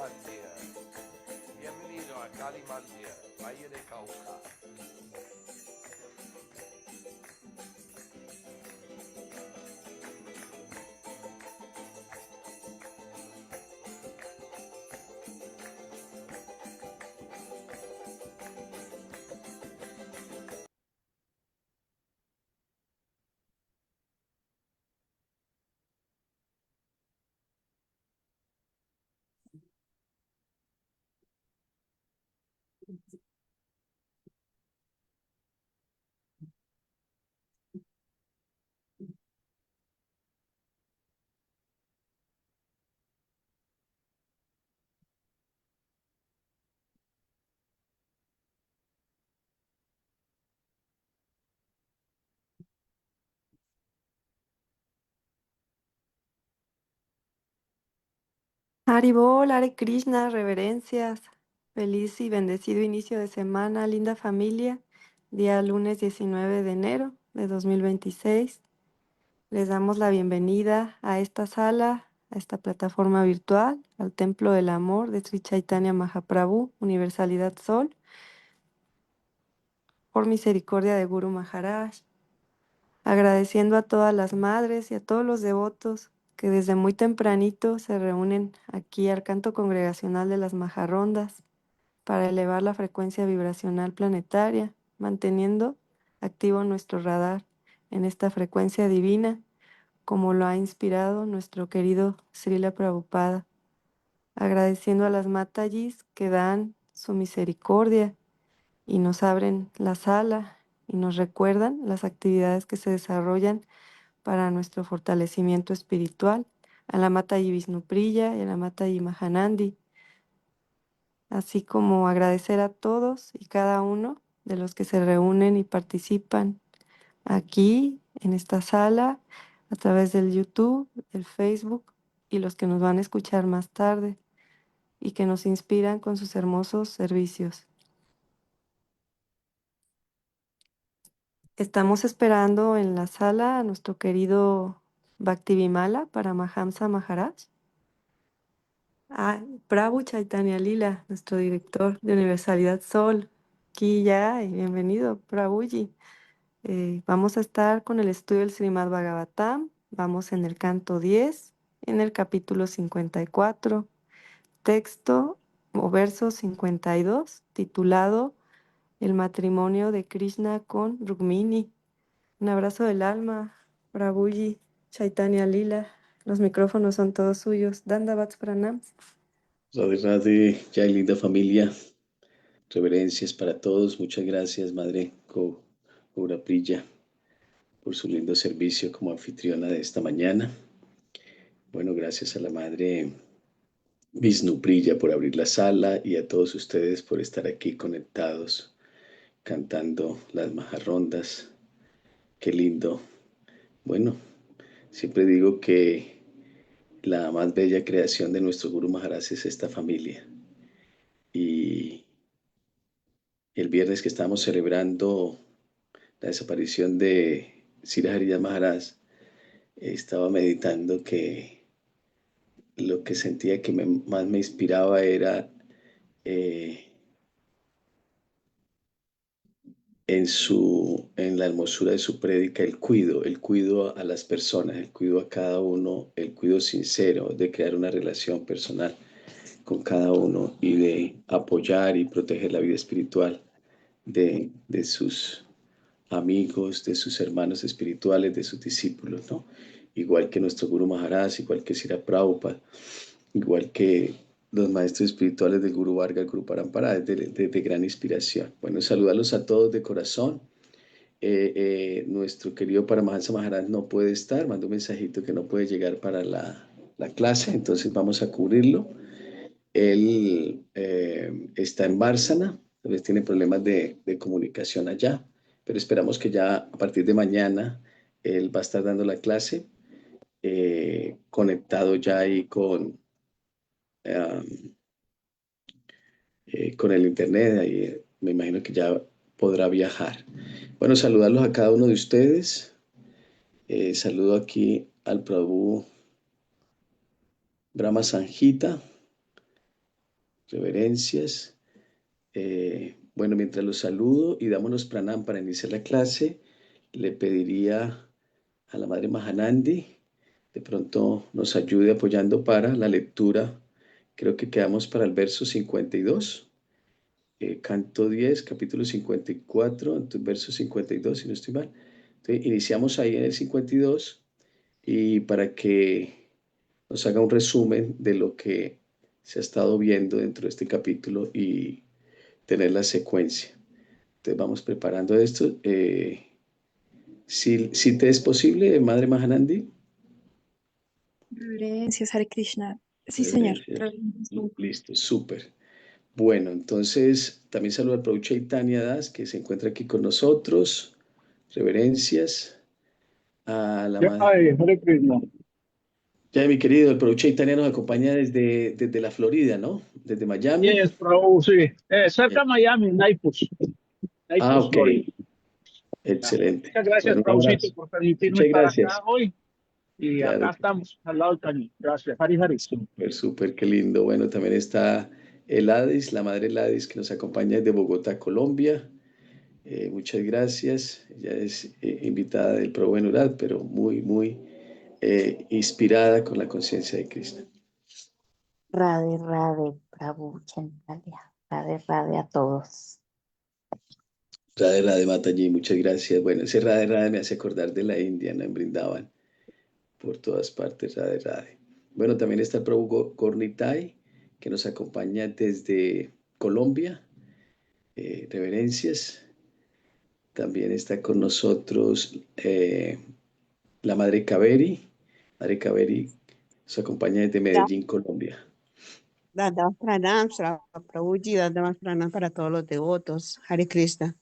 Mandir. Bienvenido a Kali Mandir, Valle de Cauca. Haribol, Hare Krishna, reverencias. Feliz y bendecido inicio de semana, linda familia. Día lunes 19 de enero de 2026. Les damos la bienvenida a esta sala, a esta plataforma virtual, al Templo del Amor de Sri Chaitanya Mahaprabhu, Universalidad Sol, por misericordia de Guru Maharaj. Agradeciendo a todas las madres y a todos los devotos que desde muy tempranito se reúnen aquí al canto congregacional de las Majarrondas para elevar la frecuencia vibracional planetaria, manteniendo activo nuestro radar en esta frecuencia divina, como lo ha inspirado nuestro querido Srila Prabhupada. Agradeciendo a las Matajis que dan su misericordia y nos abren la sala y nos recuerdan las actividades que se desarrollan para nuestro fortalecimiento espiritual, a la Mataji Vishnupriya y a la Mataji Mahanandi, así como agradecer a todos y cada uno de los que se reúnen y participan aquí en esta sala a través del YouTube, del Facebook y los que nos van a escuchar más tarde y que nos inspiran con sus hermosos servicios. Estamos esperando en la sala a nuestro querido Bhaktivimala para Mahamsa Maharaj. Prabhu Chaitanya Lila, nuestro director de Universalidad Sol. Aquí ya, y bienvenido, Prabhuji. Vamos a estar con el estudio del Srimad Bhagavatam. Vamos en el canto 10, en el capítulo 54, texto o verso 52, titulado El matrimonio de Krishna con Rukmini. Un abrazo del alma, Prabhuji, Chaitanya Lila. Los micrófonos son todos suyos. Dandavats Pranam. Radhe Radhe, ya linda familia, reverencias para todos. Muchas gracias, Madre Gaura Priya, por su lindo servicio como anfitriona de esta mañana. Bueno, gracias a la Madre Vishnu Priya por abrir la sala y a todos ustedes por estar aquí conectados, cantando las majarrondas. Qué lindo. Bueno, siempre digo que la más bella creación de nuestro Guru Maharaj es esta familia. Y el viernes que estamos celebrando la desaparición de Sri Haridas Maharaj, estaba meditando que lo que sentía que más me inspiraba era eh, en la hermosura de su prédica, el cuido a las personas, el cuido a cada uno, el cuido sincero de crear una relación personal con cada uno y de apoyar y proteger la vida espiritual de sus amigos, de sus hermanos espirituales, de sus discípulos, ¿no? Igual que nuestro Guru Maharaj, igual que Srila Prabhupada, igual que los maestros espirituales del Guru Varga, el Guru Parampara, es de gran inspiración. Bueno, saludarlos a todos de corazón. Nuestro querido Paramahansa Maharaj no puede estar, mandó un mensajito que no puede llegar para la clase, entonces vamos a cubrirlo. Él está en Bárcena, tal vez tiene problemas de comunicación allá, pero esperamos que ya a partir de mañana él va a estar dando la clase, conectado ya ahí eh, con el internet, ahí me imagino que ya podrá viajar. Bueno, saludarlos a cada uno de ustedes. Saludo aquí al Prabhu Brahma Sanjita, reverencias. Bueno, mientras los saludo y damos los pranam para iniciar la clase, le pediría a la Madre Mahanandi de pronto nos ayude apoyando para la lectura. Creo que quedamos para el verso 52, canto 10, capítulo 54, entonces verso 52, si no estoy mal. Entonces, iniciamos ahí en el 52 y para que nos haga un resumen de lo que se ha estado viendo dentro de este capítulo y tener la secuencia. Entonces vamos preparando esto. Si te es posible, Madre Mahanandi. Reverencias, Hare Krishna. Sí, señor. Reverencias. Reverencias. Listo, súper. Bueno, entonces también saludo al Prabhu Chaitanya Das, que se encuentra aquí con nosotros. Reverencias a la madre. Hare Krishna. Ya, mi querido, el Prabhu Chaitanya nos acompaña desde la Florida, ¿no? Desde Miami. Yes, Prabhu, sí. Cerca de Miami, Naples. Naples, Ok, Florida. excelente. Muchas gracias, Bueno, un Prabhucito, abrazo. por permitirme Muchas estar acá gracias. hoy. Y Claro acá que sí. estamos, al lado del cañón. Gracias, Hari Hari. Súper, súper, qué lindo. Bueno, también está Eladis, la madre Eladis, que nos acompaña desde Bogotá, Colombia. Muchas gracias. Ella es invitada del Pro Buen Urat, pero muy inspirada con la conciencia de Cristo. Radhe, Radhe, Prabhu Chantalia. Radhe, Radhe a todos. Radhe Radhe Mataji, muchas gracias. Bueno, ese Radhe Radhe me hace acordar de la India, ¿no? En Brindavan, por todas partes, Radhe Radhe. Bueno, también está el Prabhu Gornitai, que nos acompaña desde Colombia. Reverencias. También está con nosotros la Madre Kaveri. Madre Kaveri nos acompaña desde Medellín, Colombia. Damos pranam, Prabhuji, damos pranam para todos los devotos. Hare Krishna.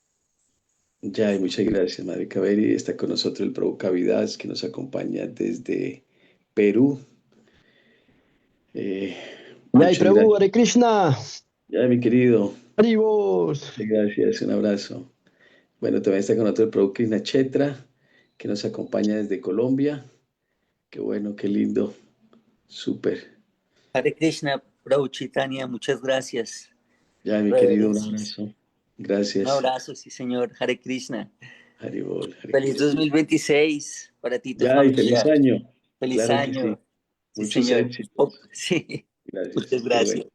Ya, y muchas gracias, Madre Kaveri. Está con nosotros el Prabhu Kavidas, que nos acompaña desde Perú. Jai Muchas Prabhu, gracias. Hare Krishna. Ya, mi querido. Haribos. Muchas gracias, un abrazo. Bueno, también está con nosotros el Prabhu Krishna Chetra, que nos acompaña desde Colombia. Qué bueno, qué lindo. Súper. Hare Krishna, Prabhu Chaitanya, muchas gracias. Ya, mi querido, un Reverencias. abrazo. Un Gracias. abrazo, sí, señor. Hare Krishna. Haribol, Hare Feliz Krishna. 2026 para ti y tu Ya, y feliz familia. año. Feliz Claro que sí. año. Sí, Muchos señor. éxitos. Sí, Gracias. muchas Qué bueno. gracias.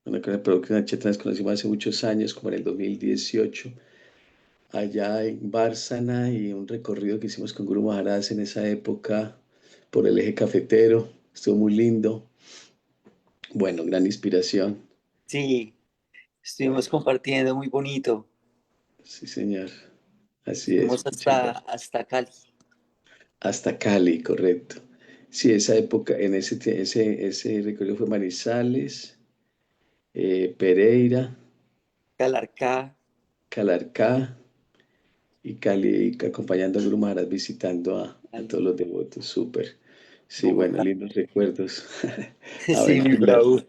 Bueno, con el producto de Nacheta nos conocimos hace muchos años, como en el 2018, allá en Bárcena, y un recorrido que hicimos con Guru Maharaj en esa época por el eje cafetero. Estuvo muy lindo. Bueno, gran inspiración. Sí, Bueno, estuvimos compartiendo muy bonito. sí, señor. Así es. Fuimos Muchas gracias. hasta Cali. Hasta Cali, correcto. Sí, esa época, en ese recorrido fue Manizales, Pereira, Calarcá. Calarcá y Cali, acompañando a Guru Maharaj, visitando a todos Cali, los devotos. Súper. Sí, bueno, Bogotá. lindos recuerdos. Sí, mi Aventuras. Prabhu.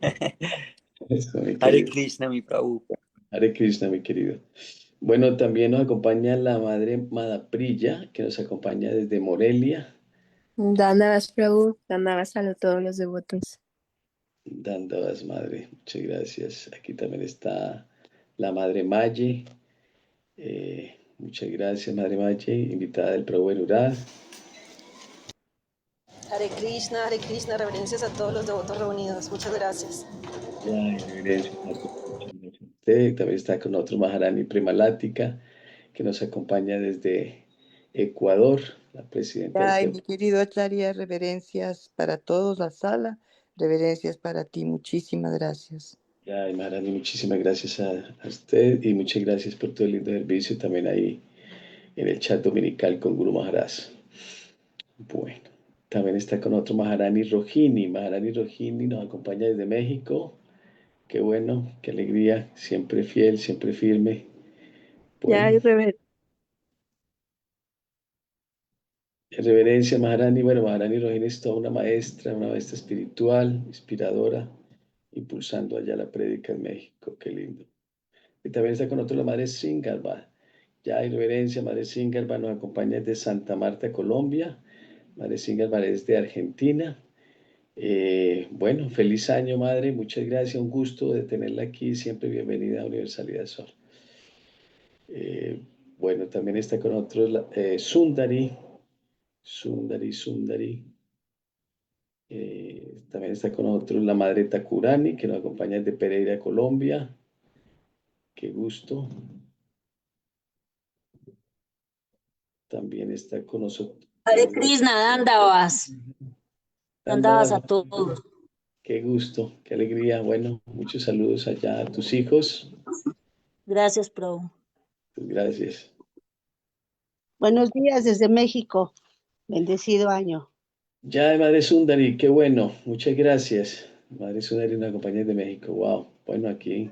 Eso, mi Hare querido. Krishna, mi Prabhu. Hare Krishna, mi querido. Bueno, también nos acompaña la madre Madaprilla, que nos acompaña desde Morelia. Dandadas Prabhu, Dandadas a todos los devotos. Dandadas, madre. Muchas gracias. Aquí también está la madre Maye. Muchas gracias, madre Maye, invitada del Prabhu Ural. Hare Krishna, reverencias a todos los devotos reunidos. Muchas gracias. Ya, reverencias, muchas gracias a usted. También está con nosotros Maharani Premalática, que nos acompaña desde Ecuador, la presidenta del Ay, Templo. mi querido Acharya, reverencias para todos, la sala. Reverencias para ti. Muchísimas gracias. Ya, y Maharani, muchísimas gracias a usted y muchas gracias por todo el lindo servicio también ahí en el chat dominical con Guru Maharaj. Bueno, también está con otro Maharani Rohini. Maharani Rohini nos acompaña desde México. Qué bueno, qué alegría, siempre fiel, siempre firme. Ya Bueno, hay rever en reverencia Maharani, bueno, Maharani Rohini es toda una maestra espiritual, inspiradora, impulsando allá la prédica en México, qué lindo. Y también está con nosotros la Madre Singalba. Ya hay reverencia, Madre Singalba nos acompaña desde Santa Marta, Colombia. Madre Singalba es de Argentina. Bueno, feliz año, madre. Muchas gracias. Un gusto de tenerla aquí. Siempre bienvenida a Universalidad Sol. Eh, bueno, también está con nosotros Sundari. Sundari. También está con nosotros la madre Takurani, que nos acompaña desde Pereira, Colombia. Qué gusto. También está con nosotros. Hare Krishna, Dandavas. Dandavas a todos. Qué gusto, qué alegría. Bueno, muchos saludos allá a tus hijos. Gracias, Prabhu. Gracias. Buenos días desde México. Bendecido año. Ya, Madre Sundari, qué bueno. Muchas gracias. Madre Sundari, una compañera de México. Wow. Bueno, aquí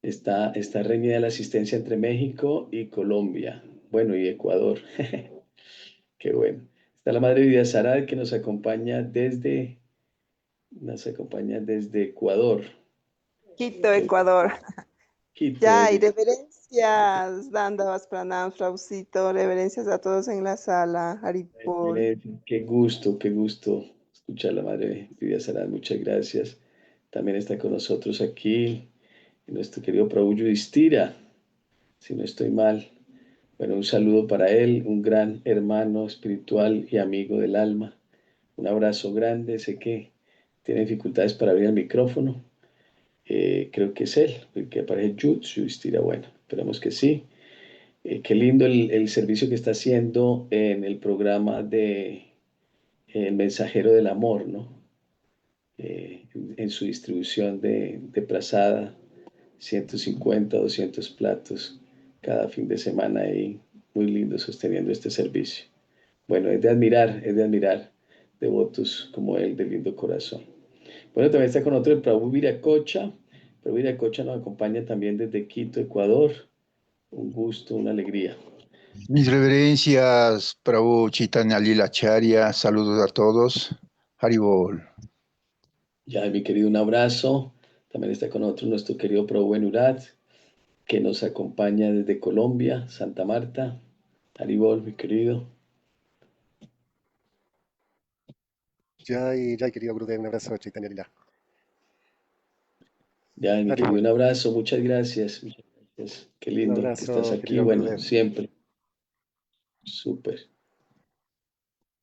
está reñida la asistencia entre México y Colombia. Bueno, y Ecuador. Qué bueno. Está la Madre Vidia Sarad que nos acompaña desde Ecuador. Quito, Ecuador. Quito. Ya, y reverencias, Dandavas, Pranam, Fraucito, reverencias a todos en la sala, Haripol. Qué gusto escuchar a la Madre Vidia Sarad. Muchas gracias. También está con nosotros aquí nuestro querido Prabhu Yudhishthira, si no estoy mal. Bueno, un saludo para él, un gran hermano espiritual y amigo del alma. Un abrazo grande. Sé que tiene dificultades para abrir el micrófono. Creo que es él, el que aparece Yudhishthira. Bueno, esperamos que sí. Qué lindo el servicio que está haciendo en el programa de El Mensajero del Amor, ¿no? En su distribución de prasada, 150, 200 platos cada fin de semana y muy lindo sosteniendo este servicio. Bueno, es de admirar devotos como él de lindo corazón. Bueno, también está con otro el Prabhu Viracocha. Prabhu Viracocha nos acompaña también desde Quito, Ecuador. Un gusto, una alegría. Mis reverencias, Prabhu Chaitanya Lila Charya, saludos a todos. Haribol. Ya, mi querido, un abrazo. También está con nosotros nuestro querido Prabhu Benurat, que nos acompaña desde Colombia, Santa Marta. Haribol, mi querido. Jai, querido Gurudev, un abrazo, Chaitanya Lila. Ya, mi querido, un abrazo, muchas gracias. Qué lindo abrazo, que estás aquí. querido Bueno, Gurudev. siempre. Súper.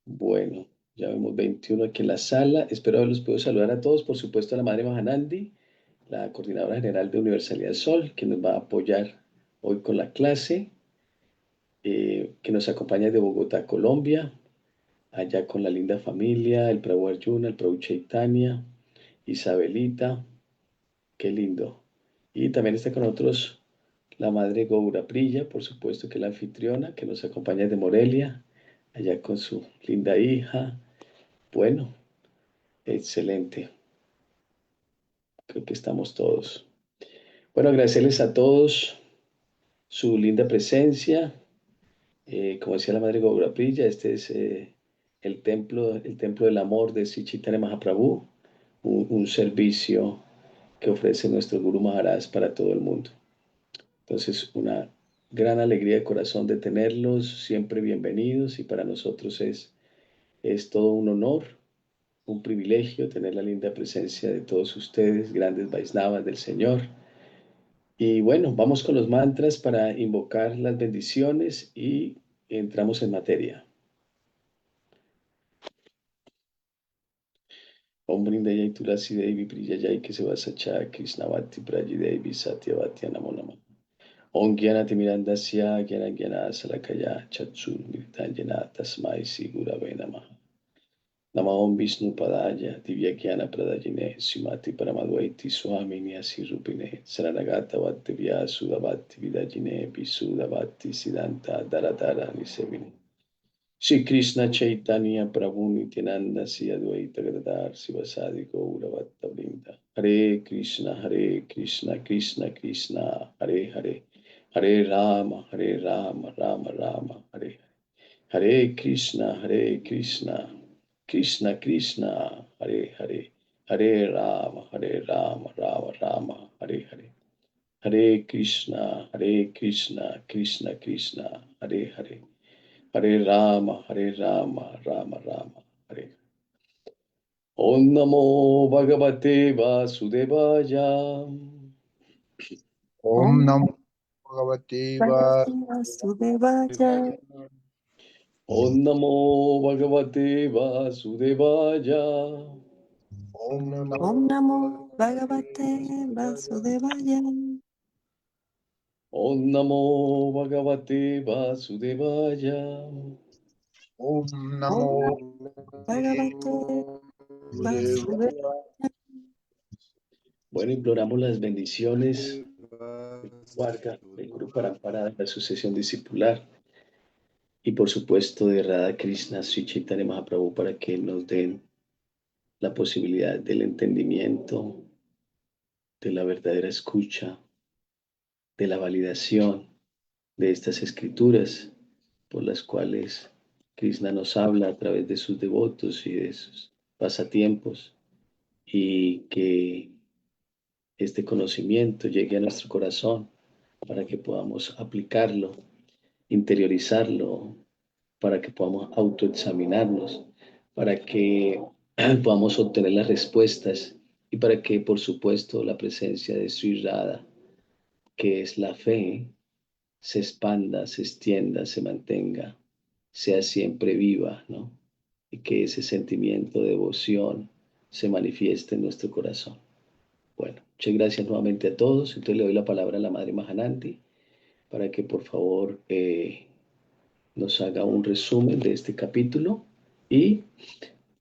Bueno, ya vemos 21 aquí en la sala. Espero haberlos podido saludar a todos. Por supuesto, a la Madre Mahanandi, la Coordinadora General de Universalidad Sol, que nos va a apoyar hoy con la clase, que nos acompaña de Bogotá, Colombia, allá con la linda familia, el Prabhu Arjuna, el Prabhu Chaitanya, Isabelita, qué lindo. Y también está con nosotros la Madre Goura Prilla, por supuesto, que es la anfitriona, que nos acompaña de Morelia, allá con su linda hija. Bueno, excelente. Creo que estamos todos. Bueno, agradecerles a todos su linda presencia. Como decía la Madre Gaura Prilla, este es el templo del amor de Sri Chaitanya Mahaprabhu, un servicio que ofrece nuestro Guru Maharaj para todo el mundo. Entonces, una gran alegría de corazón de tenerlos, siempre bienvenidos, y para nosotros es todo un honor, un privilegio tener la linda presencia de todos ustedes, grandes Vaisnavas del Señor. Y bueno, vamos con los mantras para invocar las bendiciones y entramos en materia. Om Brindayai Tulasi Devi Priyayai Kesevasacha Krishnavati Prajidevi Satyavati Namo Namah. Om Gyanati Mirandasya Gyana Gyana Salakaya Chatsu Mirtanjana Tasmai Sigurave Namaha. Nama Om Vishnu Padaya Divya Gyana Pradajine Sumati Paramadvaiti Swami Nyasi Rupine Saranagata Vattavya Sudavati Vidajine Visudavati Siddhanta Dharadhara Nisevine Shri Krishna Chaitanya Prabhu Nityananda Sri Advaita Gadadhar Sivasadi Gaura Bhatta Vrinda Hare Krishna Krishna Krishna Hare Hare Hare Rama Rama Rama Hare Hare Hare Krishna Krishna Krishna Hare Hare Hare Rama Rama Rama Hare Hare Hare Krishna Krishna Krishna Hare Hare Hare Rama Rama Rama Hare. Om Namo Bhagavate Vasudevaya. Om Namo Bhagavate Vasudevaya. Om Namo Bhagavate Vasudevaya. Om Om Namo Bhagavate Vasudevaya. Om Namo Bhagavate Vasudevaya. Om Om Namo Bhagavate Vasudevaya. Bueno, imploramos las bendiciones del Grupo Parampara de la Asociación Discipular y por supuesto de Radha Krishna Sri Chaitanya Mahaprabhu para que nos den la posibilidad del entendimiento, de la verdadera escucha, de la validación de estas escrituras por las cuales Krishna nos habla a través de sus devotos y de sus pasatiempos, y que este conocimiento llegue a nuestro corazón para que podamos aplicarlo, interiorizarlo, para que podamos autoexaminarnos, para que podamos obtener las respuestas y para que, por supuesto, la presencia de Sri Radha, que es la fe, se expanda, se extienda, se mantenga, sea siempre viva, ¿no? Y que ese sentimiento de devoción se manifieste en nuestro corazón. Bueno, muchas gracias nuevamente a todos. Entonces le doy la palabra a la Madre Mahanandi para que por favor nos haga un resumen de este capítulo y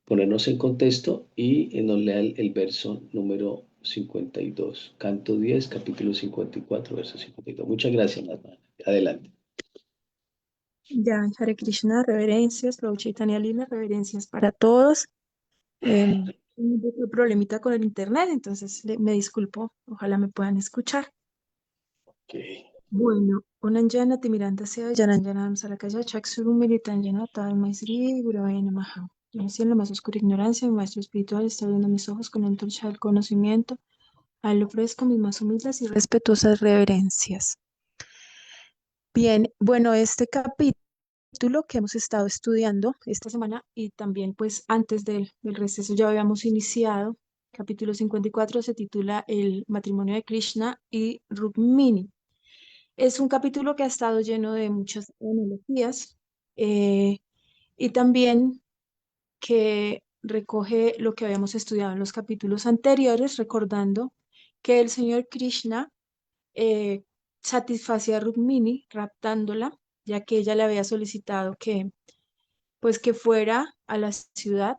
ponernos en contexto y nos lea el verso número 52. Canto 10, capítulo 54, verso 52. Muchas gracias, Madre Mahanandi. Adelante. Ya, Hare Krishna, reverencias, Prabhu Chaitanya Lila, reverencias para todos. Un problemita con el internet, entonces me disculpo, ojalá me puedan escuchar. Okay. Bueno, Onanjana Timirandasya Jananjanam Sarakaya Chaksurum Militanjana Maestri Gurave Namaha. Yo nací en la más oscura ignorancia, mi maestro espiritual está abriendo mis ojos con la antorcha del conocimiento. A él le ofrezco mis más humildes y respetuosas reverencias. Bien, bueno, este capítulo que hemos estado estudiando esta semana y también pues antes del receso ya habíamos iniciado, capítulo 54 se titula El matrimonio de Krishna y Rukmini. Es un capítulo que ha estado lleno de muchas analogías y también que recoge lo que habíamos estudiado en los capítulos anteriores, recordando que el señor Krishna satisfacía a Rukmini raptándola, ya que ella le había solicitado que, pues, que fuera a la ciudad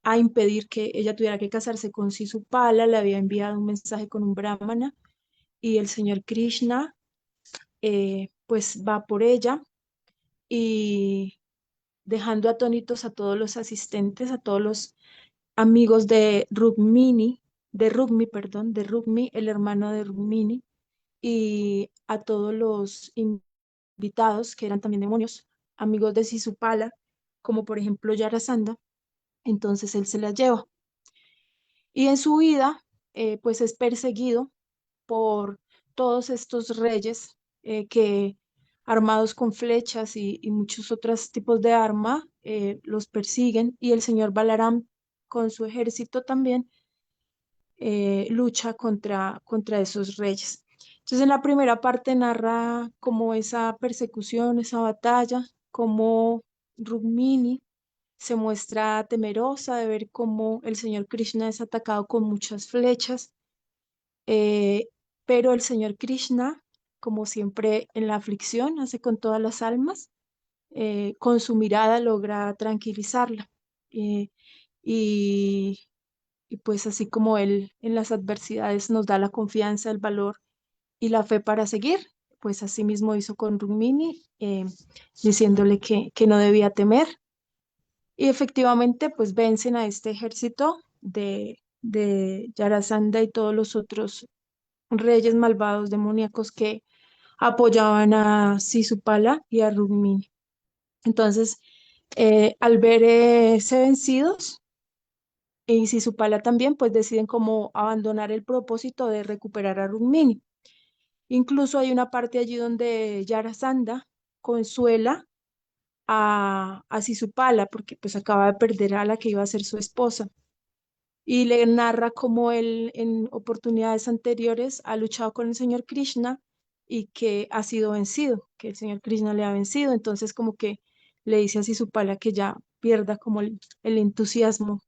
a impedir que ella tuviera que casarse con Sisupala, le había enviado un mensaje con un brahmana y el señor Krishna pues va por ella y dejando atónitos a todos los asistentes, a todos los amigos de Rukmini, de Rukmi, el hermano de Rukmini, y a todos los invitados que eran también demonios, amigos de Sisupala, como por ejemplo Yarasandha, entonces él se la lleva. Y en su vida, pues es perseguido por todos estos reyes que armados con flechas y muchos otros tipos de arma los persiguen y el señor Balaram con su ejército también lucha contra esos reyes. Entonces en la primera parte narra como esa persecución, esa batalla, como Rukmini se muestra temerosa de ver cómo el señor Krishna es atacado con muchas flechas, pero el señor Krishna, como siempre en la aflicción, hace con todas las almas, con su mirada logra tranquilizarla. Y, y pues así como él en las adversidades nos da la confianza, el valor y la fe para seguir, pues así mismo hizo con Rukmini, diciéndole que no debía temer. Y efectivamente, pues vencen a este ejército de Yarasandha y todos los otros reyes malvados demoníacos que apoyaban a Sisupala y a Rukmini. Entonces, al verse vencidos, y Sisupala también, pues deciden como abandonar el propósito de recuperar a Rukmini. Incluso hay una parte allí donde Yarasandha consuela a Sisupala, porque pues acaba de perder a la que iba a ser su esposa. Y le narra cómo él en oportunidades anteriores ha luchado con el señor Krishna y que ha sido vencido, que el señor Krishna le ha vencido. Entonces como que le dice a Sisupala que ya pierda como el entusiasmo.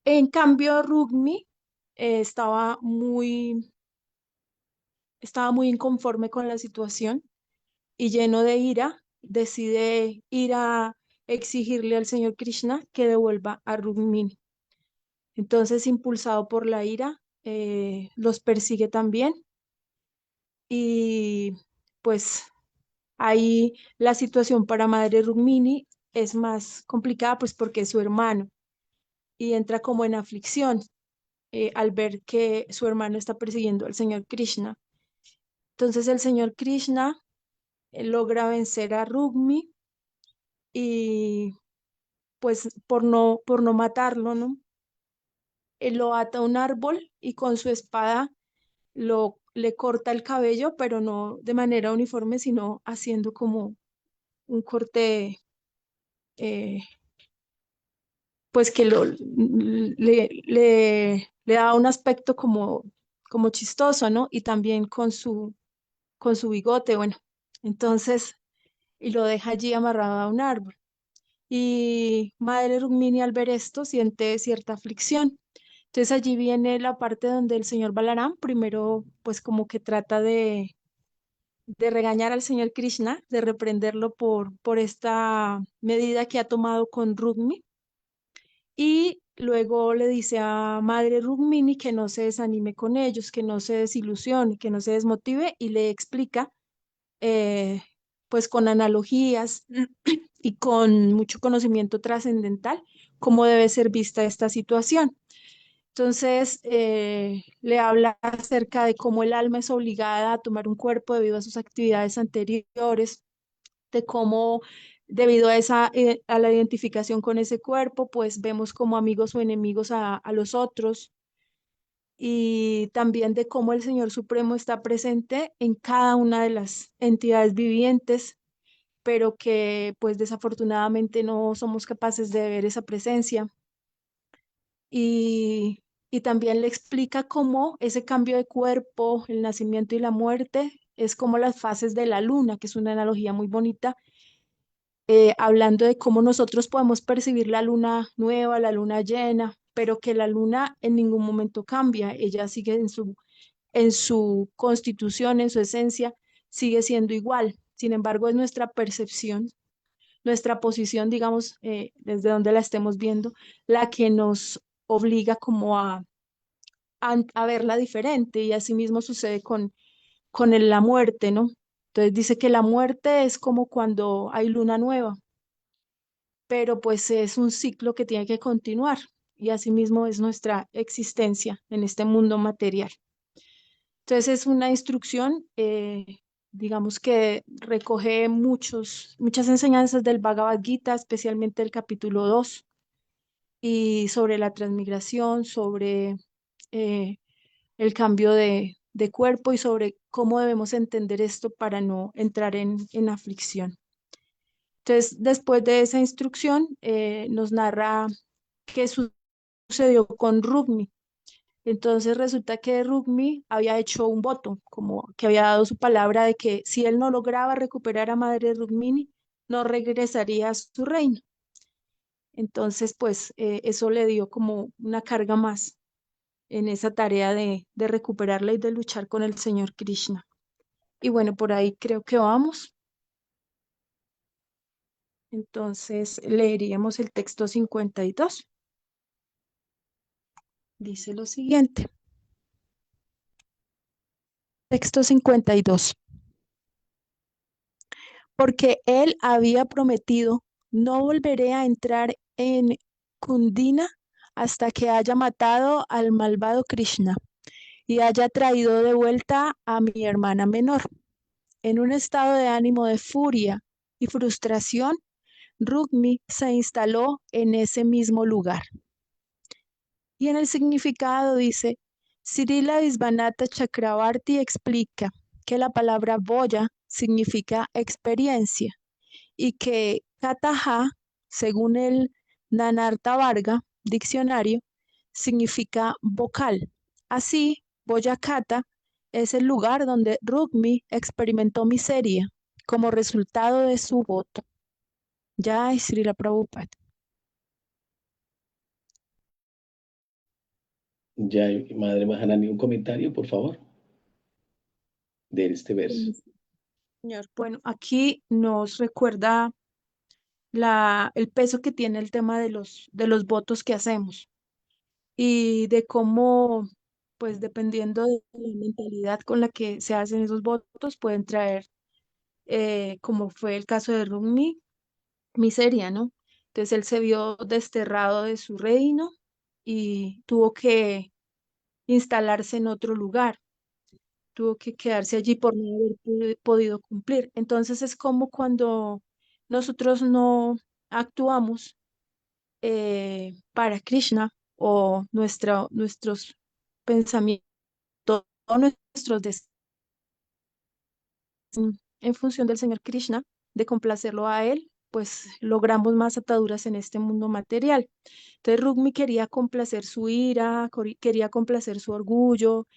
En cambio, Rukmi estaba muy inconforme con la situación y lleno de ira, decide ir a exigirle al señor Krishna que devuelva a Rukmini. Entonces, impulsado por la ira, los persigue también y pues ahí la situación para Madre Rukmini es más complicada pues porque es su hermano y entra como en aflicción al ver que su hermano está persiguiendo al señor Krishna. Entonces el señor Krishna logra vencer a Rukmi y pues por no matarlo, ¿no? Él lo ata a un árbol y con su espada le corta el cabello, pero no de manera uniforme, sino haciendo como un corte, eh, pues que le da un aspecto como chistoso, ¿no? Y también con su bigote, bueno. Entonces, y lo deja allí amarrado a un árbol. Y Madre Rukmini al ver esto siente cierta aflicción. Entonces allí viene la parte donde el señor Balaram primero pues como que trata de regañar al señor Krishna, de reprenderlo por esta medida que ha tomado con Rukmi. Y luego le dice a Madre Rukmini que no se desanime con ellos, que no se desilusione, que no se desmotive y le explica eh, pues con analogías y con mucho conocimiento trascendental cómo debe ser vista esta situación. Entonces, le habla acerca de cómo el alma es obligada a tomar un cuerpo debido a sus actividades anteriores, de cómo debido a a la identificación con ese cuerpo, pues vemos como amigos o enemigos a los otros, y también de cómo el Señor Supremo está presente en cada una de las entidades vivientes, pero que pues desafortunadamente no somos capaces de ver esa presencia. Y también le explica cómo ese cambio de cuerpo, el nacimiento y la muerte, es como las fases de la luna, que es una analogía muy bonita, hablando de cómo nosotros podemos percibir la luna nueva, la luna llena, pero que la luna en ningún momento cambia, ella sigue en su constitución, en su esencia, sigue siendo igual. Sin embargo, es nuestra percepción, nuestra posición, digamos, desde donde la estemos viendo, la que nos obliga como a verla diferente, y así mismo sucede con la muerte, ¿no? Entonces dice que la muerte es como cuando hay luna nueva, pero pues es un ciclo que tiene que continuar, y así mismo es nuestra existencia en este mundo material. Entonces es una instrucción, digamos que recoge muchas enseñanzas del Bhagavad Gita, especialmente el capítulo 2, y sobre la transmigración, sobre eh, el cambio de cuerpo y sobre cómo debemos entender esto para no entrar en aflicción. Entonces, después de esa instrucción, nos narra qué sucedió con Rukmi. Entonces resulta que Rukmi había hecho un voto, como que había dado su palabra de que si él no lograba recuperar a Madre Rukmini, no regresaría a su reino. Entonces, pues eso le dio como una carga más en esa tarea de recuperarla y de luchar con el Señor Krishna. Y bueno, por ahí creo que vamos. Entonces leeríamos el texto 52. Dice lo siguiente. Texto 52. Porque él había prometido, no volveré a entrar en Kundina hasta que haya matado al malvado Krishna y haya traído de vuelta a mi hermana menor. En un estado de ánimo de furia y frustración, Rukmi se instaló en ese mismo lugar. Y en el significado dice, Srila Visvanatha Chakravarti explica que la palabra boya significa experiencia y que Kataha, según el Nanarta Varga diccionario, significa vocal. Así, Boyacata es el lugar donde Rukmi experimentó miseria como resultado de su voto. Jai Srila Prabhupada. Ya, Madre Mahanani, un comentario, por favor, de este verso. Señor, bueno, aquí nos recuerda el peso que tiene el tema de los votos que hacemos y de cómo, pues dependiendo de la mentalidad con la que se hacen esos votos, pueden traer, como fue el caso de Rumi, miseria, ¿no? Entonces él se vio desterrado de su reino y tuvo que instalarse en otro lugar, tuvo que quedarse allí por no haber podido cumplir. Entonces es como cuando nosotros no actuamos para Krishna o nuestros pensamientos, todos nuestros deseos en función del Señor Krishna, de complacerlo a Él, pues logramos más ataduras en este mundo material. Entonces Rukmi quería complacer su ira, quería complacer su orgullo,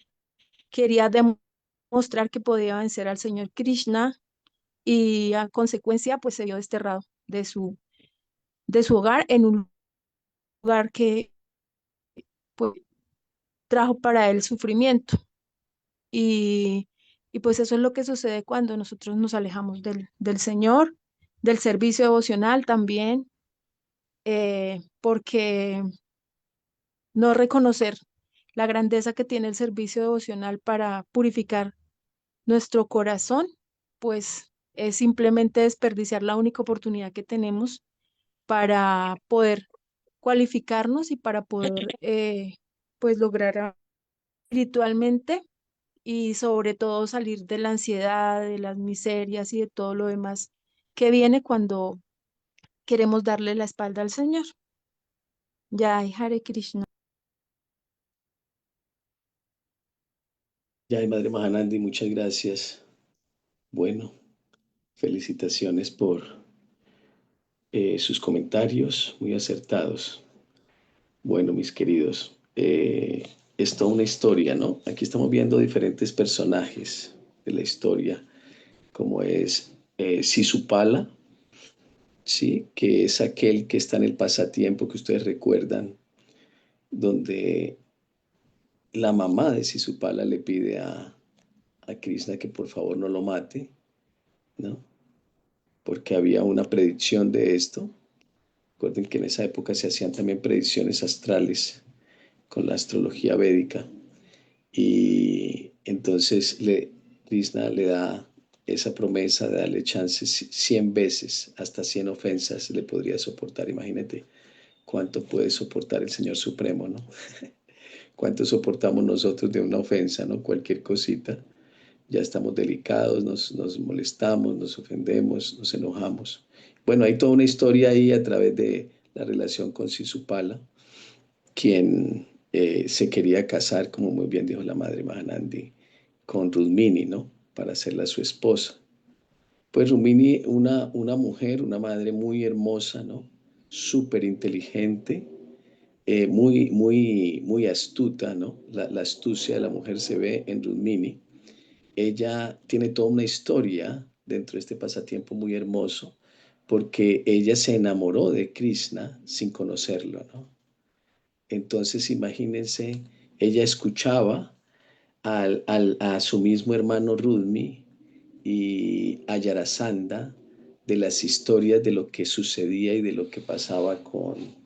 quería demostrar que podía vencer al Señor Krishna y a consecuencia pues se vio desterrado de su hogar en un lugar que pues, trajo para él sufrimiento. Y, y pues eso es lo que sucede cuando nosotros nos alejamos del Señor, del servicio devocional también, porque no reconocer la grandeza que tiene el servicio devocional para purificar nuestro corazón, pues es simplemente desperdiciar la única oportunidad que tenemos para poder cualificarnos y para poder pues lograr espiritualmente y sobre todo salir de la ansiedad, de las miserias y de todo lo demás que viene cuando queremos darle la espalda al Señor. Jai Hare Krishna. Ya, Madre Mahanandi, muchas gracias. Bueno, felicitaciones por sus comentarios, muy acertados. Bueno, mis queridos, es toda una historia, ¿no? Aquí estamos viendo diferentes personajes de la historia, como es Sisupala, ¿sí? Que es aquel que está en el pasatiempo que ustedes recuerdan, donde la mamá de Sisupala le pide a Krishna que por favor no lo mate, ¿no? Porque había una predicción de esto. Recuerden que en esa época se hacían también predicciones astrales con la astrología védica. Y entonces Krishna le da esa promesa de darle chances 100 veces, hasta 100 ofensas le podría soportar. Imagínate cuánto puede soportar el Señor Supremo, ¿no? Cuánto soportamos nosotros de una ofensa, ¿no? Cualquier cosita. Ya estamos delicados, nos molestamos, nos ofendemos, nos enojamos. Bueno, hay toda una historia ahí a través de la relación con Sisupala, quien se quería casar, como muy bien dijo la madre Mahanandi, con Rudmini, ¿no? Para hacerla su esposa. Pues Rudmini, una mujer, una madre muy hermosa, ¿no? Súper inteligente, muy astuta, ¿no? La astucia de la mujer se ve en Rudmini. Ella tiene toda una historia dentro de este pasatiempo muy hermoso, porque ella se enamoró de Krishna sin conocerlo, ¿no? Entonces, imagínense, ella escuchaba a su mismo hermano Rudmi y a Yarasandha de las historias de lo que sucedía y de lo que pasaba con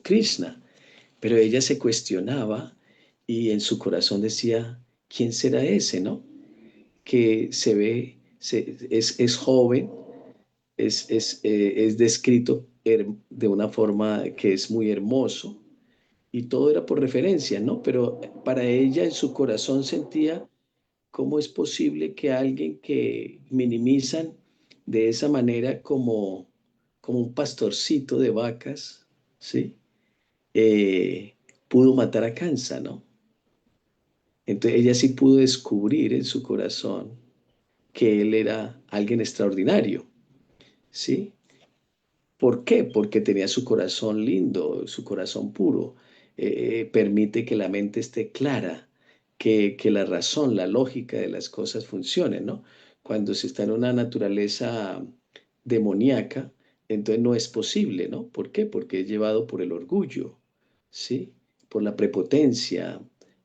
Krishna. Pero ella se cuestionaba y en su corazón decía, ¿quién será ese, no? Que se ve, es joven, es descrito de una forma que es muy hermoso, y todo era por referencia, ¿no? Pero para ella en su corazón sentía cómo es posible que alguien que minimizan de esa manera como un pastorcito de vacas, ¿sí? Pudo matar a Kansa, ¿no? Entonces ella sí pudo descubrir en su corazón que él era alguien extraordinario. ¿sí? ¿Por qué? Porque tenía su corazón lindo, su corazón puro. Permite que la mente esté clara, que la razón, la lógica de las cosas funcione, ¿no? Cuando se está en una naturaleza demoníaca, entonces no es posible, ¿no? ¿Por qué? Porque es llevado por el orgullo, ¿sí? Por la prepotencia,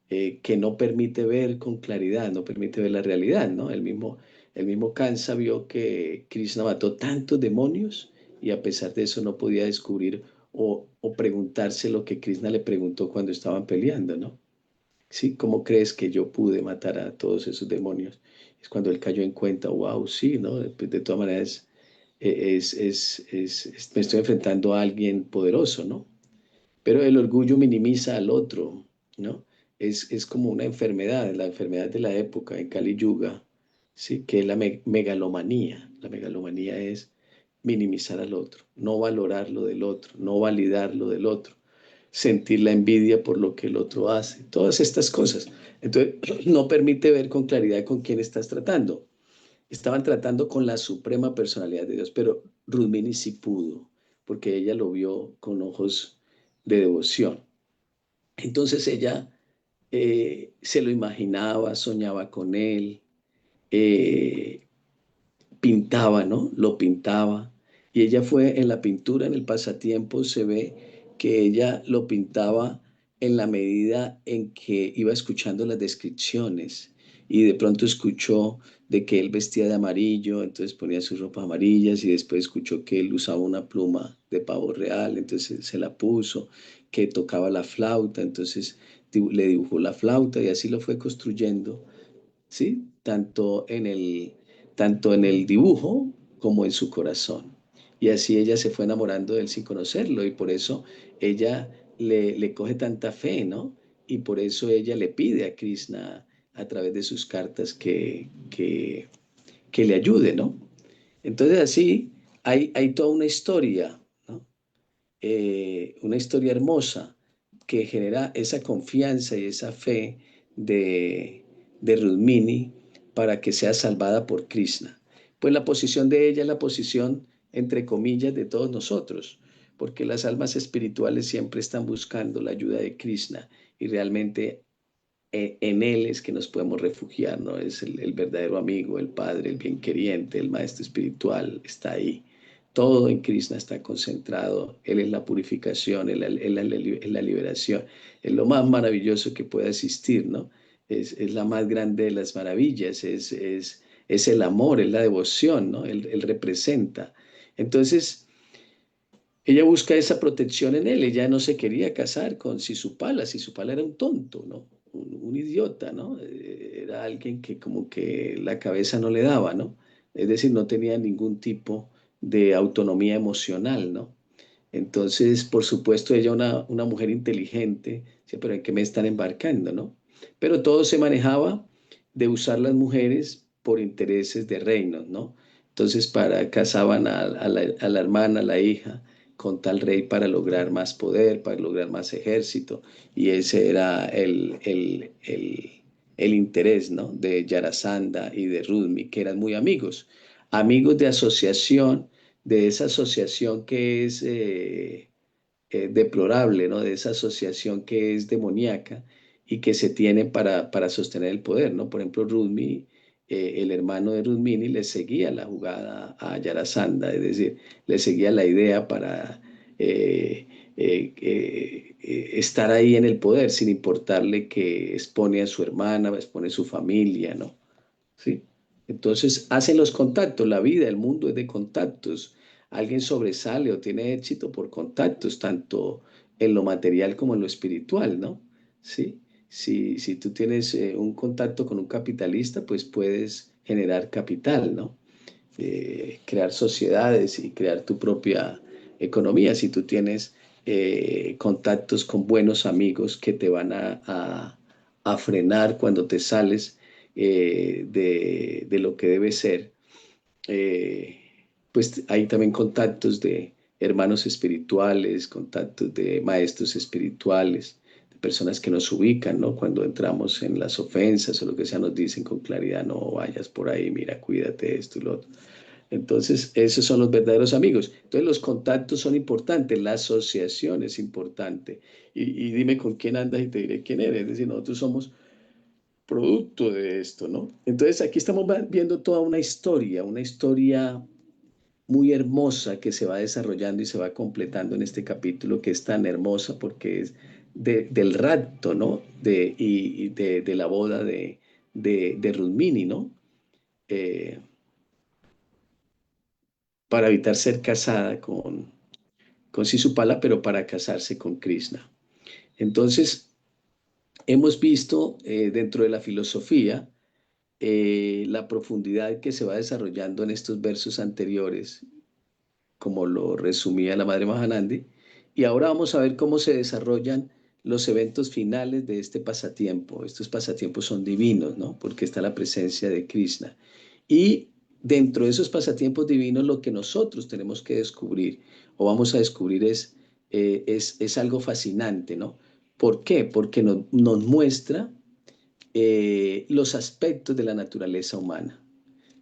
que no permite ver con claridad, no permite ver la realidad, ¿no? El mismo Kansa vio que Krishna mató tantos demonios y a pesar de eso no podía descubrir o preguntarse lo que Krishna le preguntó cuando estaban peleando, ¿no? ¿Sí? ¿Cómo crees que yo pude matar a todos esos demonios? Es cuando él cayó en cuenta, wow, sí, ¿no? Pues de todas maneras, me estoy enfrentando a alguien poderoso, ¿no? Pero el orgullo minimiza al otro, ¿no? Es como una enfermedad, la enfermedad de la época en Kali Yuga, ¿sí? Que es la megalomanía. La megalomanía es minimizar al otro, no valorar lo del otro, no validar lo del otro, sentir la envidia por lo que el otro hace, todas estas cosas. Entonces, no permite ver con claridad con quién estás tratando. Estaban tratando con la suprema personalidad de Dios, pero Rudmini sí pudo, porque ella lo vio con ojos de devoción. Entonces ella se lo imaginaba, soñaba con él, eh, pintaba, ¿no? Lo pintaba. Y ella fue en la pintura, en el pasatiempo, se ve que ella lo pintaba en la medida en que iba escuchando las descripciones y de pronto escuchó de que él vestía de amarillo, entonces ponía sus ropas amarillas y después escuchó que él usaba una pluma de pavo real, entonces se la puso, que tocaba la flauta, entonces le dibujó la flauta y así lo fue construyendo, ¿sí? Tanto en el dibujo como en su corazón. Y así ella se fue enamorando de él sin conocerlo y por eso ella le coge tanta fe, ¿no? Y por eso ella le pide a Krishna a través de sus cartas que le ayude, ¿no? Entonces así hay toda una historia, ¿no? Una historia hermosa que genera esa confianza y esa fe de Rudmini para que sea salvada por Krishna. Pues la posición de ella es la posición, entre comillas, de todos nosotros, porque las almas espirituales siempre están buscando la ayuda de Krishna y realmente en él es que nos podemos refugiar, ¿no? Es el verdadero amigo, el padre, el bien queriente, el maestro espiritual, está ahí. Todo en Krishna está concentrado. Él es la purificación, es la liberación. Es lo más maravilloso que puede existir, ¿no? Es la más grande de las maravillas. Es el amor, es la devoción, ¿no? Él representa. Entonces, ella busca esa protección en él. Ella no se quería casar con Sisupala. Sisupala era un tonto, ¿no? Un idiota, ¿no? Era alguien que como que la cabeza no le daba, ¿no? Es decir, no tenía ningún tipo de autonomía emocional, ¿no? Entonces, por supuesto, ella una mujer inteligente, sí, pero ¿en qué me están embarcando, no? Pero todo se manejaba de usar las mujeres por intereses de reinos, ¿no? Entonces, casaban a la hermana, a la hija, con tal rey para lograr más poder, para lograr más ejército, y ese era el interés, ¿no? De Yarasandha y de Rudmi, que eran muy amigos, amigos de asociación, de esa asociación que es deplorable, ¿no? De esa asociación que es demoníaca y que se tiene para sostener el poder, ¿no? Por ejemplo, Rudmi, el hermano de Rudmini, le seguía la jugada a Yarasandha, es decir, le seguía la idea para estar ahí en el poder sin importarle que expone a su hermana, expone a su familia, ¿no? ¿Sí? Entonces hacen los contactos, la vida, el mundo es de contactos. Alguien sobresale o tiene éxito por contactos, tanto en lo material como en lo espiritual, ¿no? ¿Sí? Si tú tienes un contacto con un capitalista, pues puedes generar capital, ¿no? Crear sociedades y crear tu propia economía. Si tú tienes contactos con buenos amigos que te van a frenar cuando te sales de lo que debe ser, pues hay también contactos de hermanos espirituales, contactos de maestros espirituales, de personas que nos ubican, ¿no? Cuando entramos en las ofensas o lo que sea, nos dicen con claridad, no vayas por ahí, mira, cuídate de esto y lo otro. Entonces, esos son los verdaderos amigos. Entonces, los contactos son importantes, la asociación es importante. Y dime con quién andas y te diré quién eres. Es decir, nosotros somos producto de esto, ¿no? Entonces, aquí estamos viendo toda una historia muy hermosa que se va desarrollando y se va completando en este capítulo, que es tan hermosa porque es del rapto, ¿no? De la boda de Rudmini, ¿no? Eh, para evitar ser casada con Sisupala, pero para casarse con Krishna. Entonces, hemos visto dentro de la filosofía la profundidad que se va desarrollando en estos versos anteriores, como lo resumía la Madre Mahanandi, y ahora vamos a ver cómo se desarrollan los eventos finales de este pasatiempo. Estos pasatiempos son divinos, ¿no? Porque está la presencia de Krishna. Y dentro de esos pasatiempos divinos, lo que nosotros tenemos que descubrir, o vamos a descubrir, es algo fascinante, ¿no? ¿Por qué? Porque nos muestra los aspectos de la naturaleza humana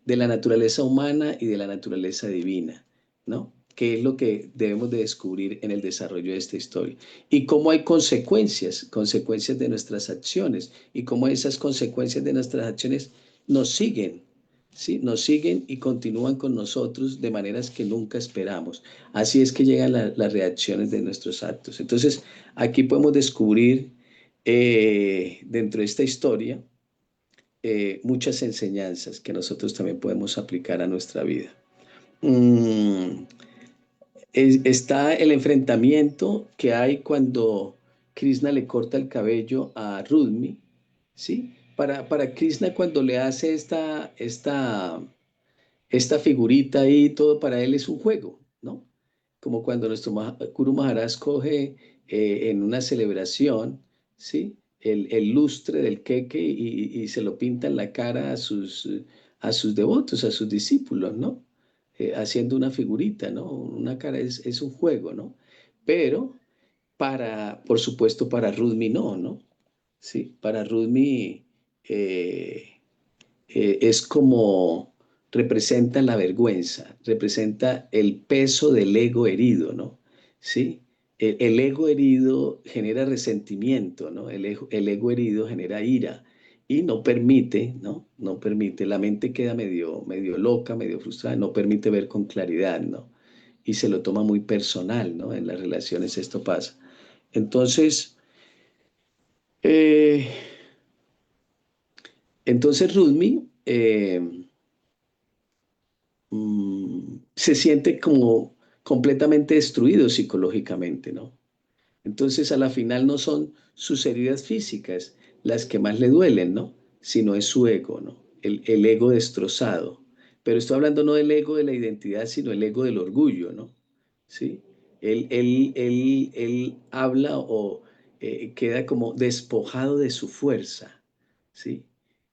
y de la naturaleza divina, ¿no? ¿Qué es lo que debemos de descubrir en el desarrollo de esta historia? Y cómo hay consecuencias de nuestras acciones, y cómo esas consecuencias de nuestras acciones nos siguen, ¿sí? Nos siguen y continúan con nosotros de maneras que nunca esperamos. Así es que llegan las reacciones de nuestros actos. Entonces, aquí podemos descubrir dentro de esta historia muchas enseñanzas que nosotros también podemos aplicar a nuestra vida. Está el enfrentamiento que hay cuando Krishna le corta el cabello a Rudmi, ¿sí? Para Krishna, cuando le hace esta figurita ahí, todo para él es un juego, ¿no? Como cuando nuestro Guru Maharaj coge en una celebración, ¿sí? El lustre del queque y se lo pinta en la cara a sus devotos, a sus discípulos, ¿no? Haciendo una figurita, ¿no? Una cara es un juego, ¿no? Pero por supuesto, para Rudmi no, ¿sí? Para Rudmi es como representa la vergüenza, representa el peso del ego herido, ¿no? ¿Sí? El ego herido genera resentimiento, ¿no? El ego herido genera ira y no permite, ¿no? No permite, la mente queda medio loca, medio frustrada, no permite ver con claridad, ¿no? Y se lo toma muy personal, ¿no? En las relaciones esto pasa. Entonces, eh, Rudmi se siente como completamente destruido psicológicamente, ¿no? Entonces, a la final no son sus heridas físicas las que más le duelen, ¿no? Sino es su ego, ¿no? El ego destrozado. Pero estoy hablando no del ego de la identidad, sino el ego del orgullo, ¿no? ¿Sí? Él habla o queda como despojado de su fuerza, ¿sí?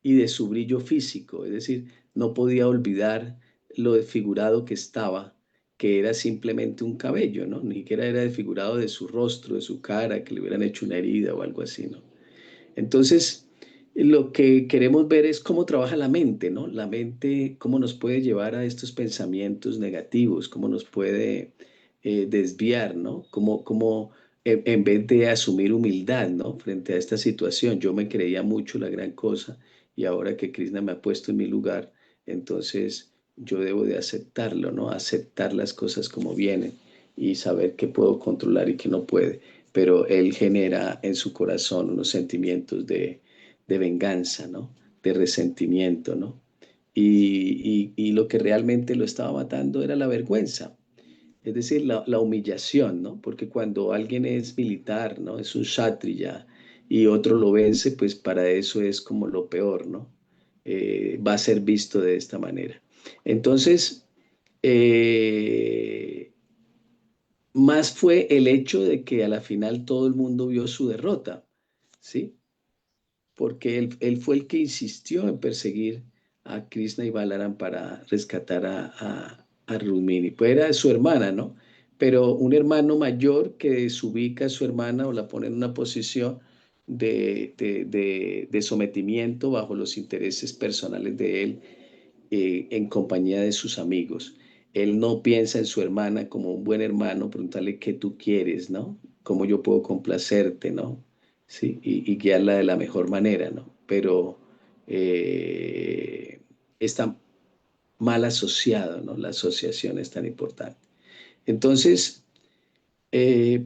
Y de su brillo físico, es decir, no podía olvidar lo desfigurado que estaba, que era simplemente un cabello, ¿no? Ni siquiera era desfigurado de su rostro, de su cara, que le hubieran hecho una herida o algo así, ¿no? Entonces, lo que queremos ver es cómo trabaja la mente, ¿no? La mente, cómo nos puede llevar a estos pensamientos negativos, cómo nos puede desviar, ¿no? Cómo en vez de asumir humildad, ¿no? Frente a esta situación, yo me creía mucho la gran cosa y ahora que Krishna me ha puesto en mi lugar, entonces yo debo de aceptarlo, ¿no? Aceptar las cosas como vienen y saber qué puedo controlar y qué no puede. Pero él genera en su corazón unos sentimientos de venganza, ¿no? De resentimiento, ¿no? Y lo que realmente lo estaba matando era la vergüenza, es decir, la humillación, ¿no? Porque cuando alguien es militar, ¿no? Es un kshatriya y otro lo vence, pues para eso es como lo peor, ¿no? Va a ser visto de esta manera. Entonces, más fue el hecho de que a la final todo el mundo vio su derrota, ¿sí? Porque él fue el que insistió en perseguir a Krishna y Balaram para rescatar a Rudmini. Pues era su hermana, ¿no? Pero un hermano mayor que desubica a su hermana o la pone en una posición de sometimiento bajo los intereses personales de él, en compañía de sus amigos. Él no piensa en su hermana como un buen hermano, preguntarle qué tú quieres, ¿no? ¿Cómo yo puedo complacerte, ¿no? Sí, y guiarla de la mejor manera, ¿no? Pero está mal asociado, ¿no? La asociación es tan importante. Entonces,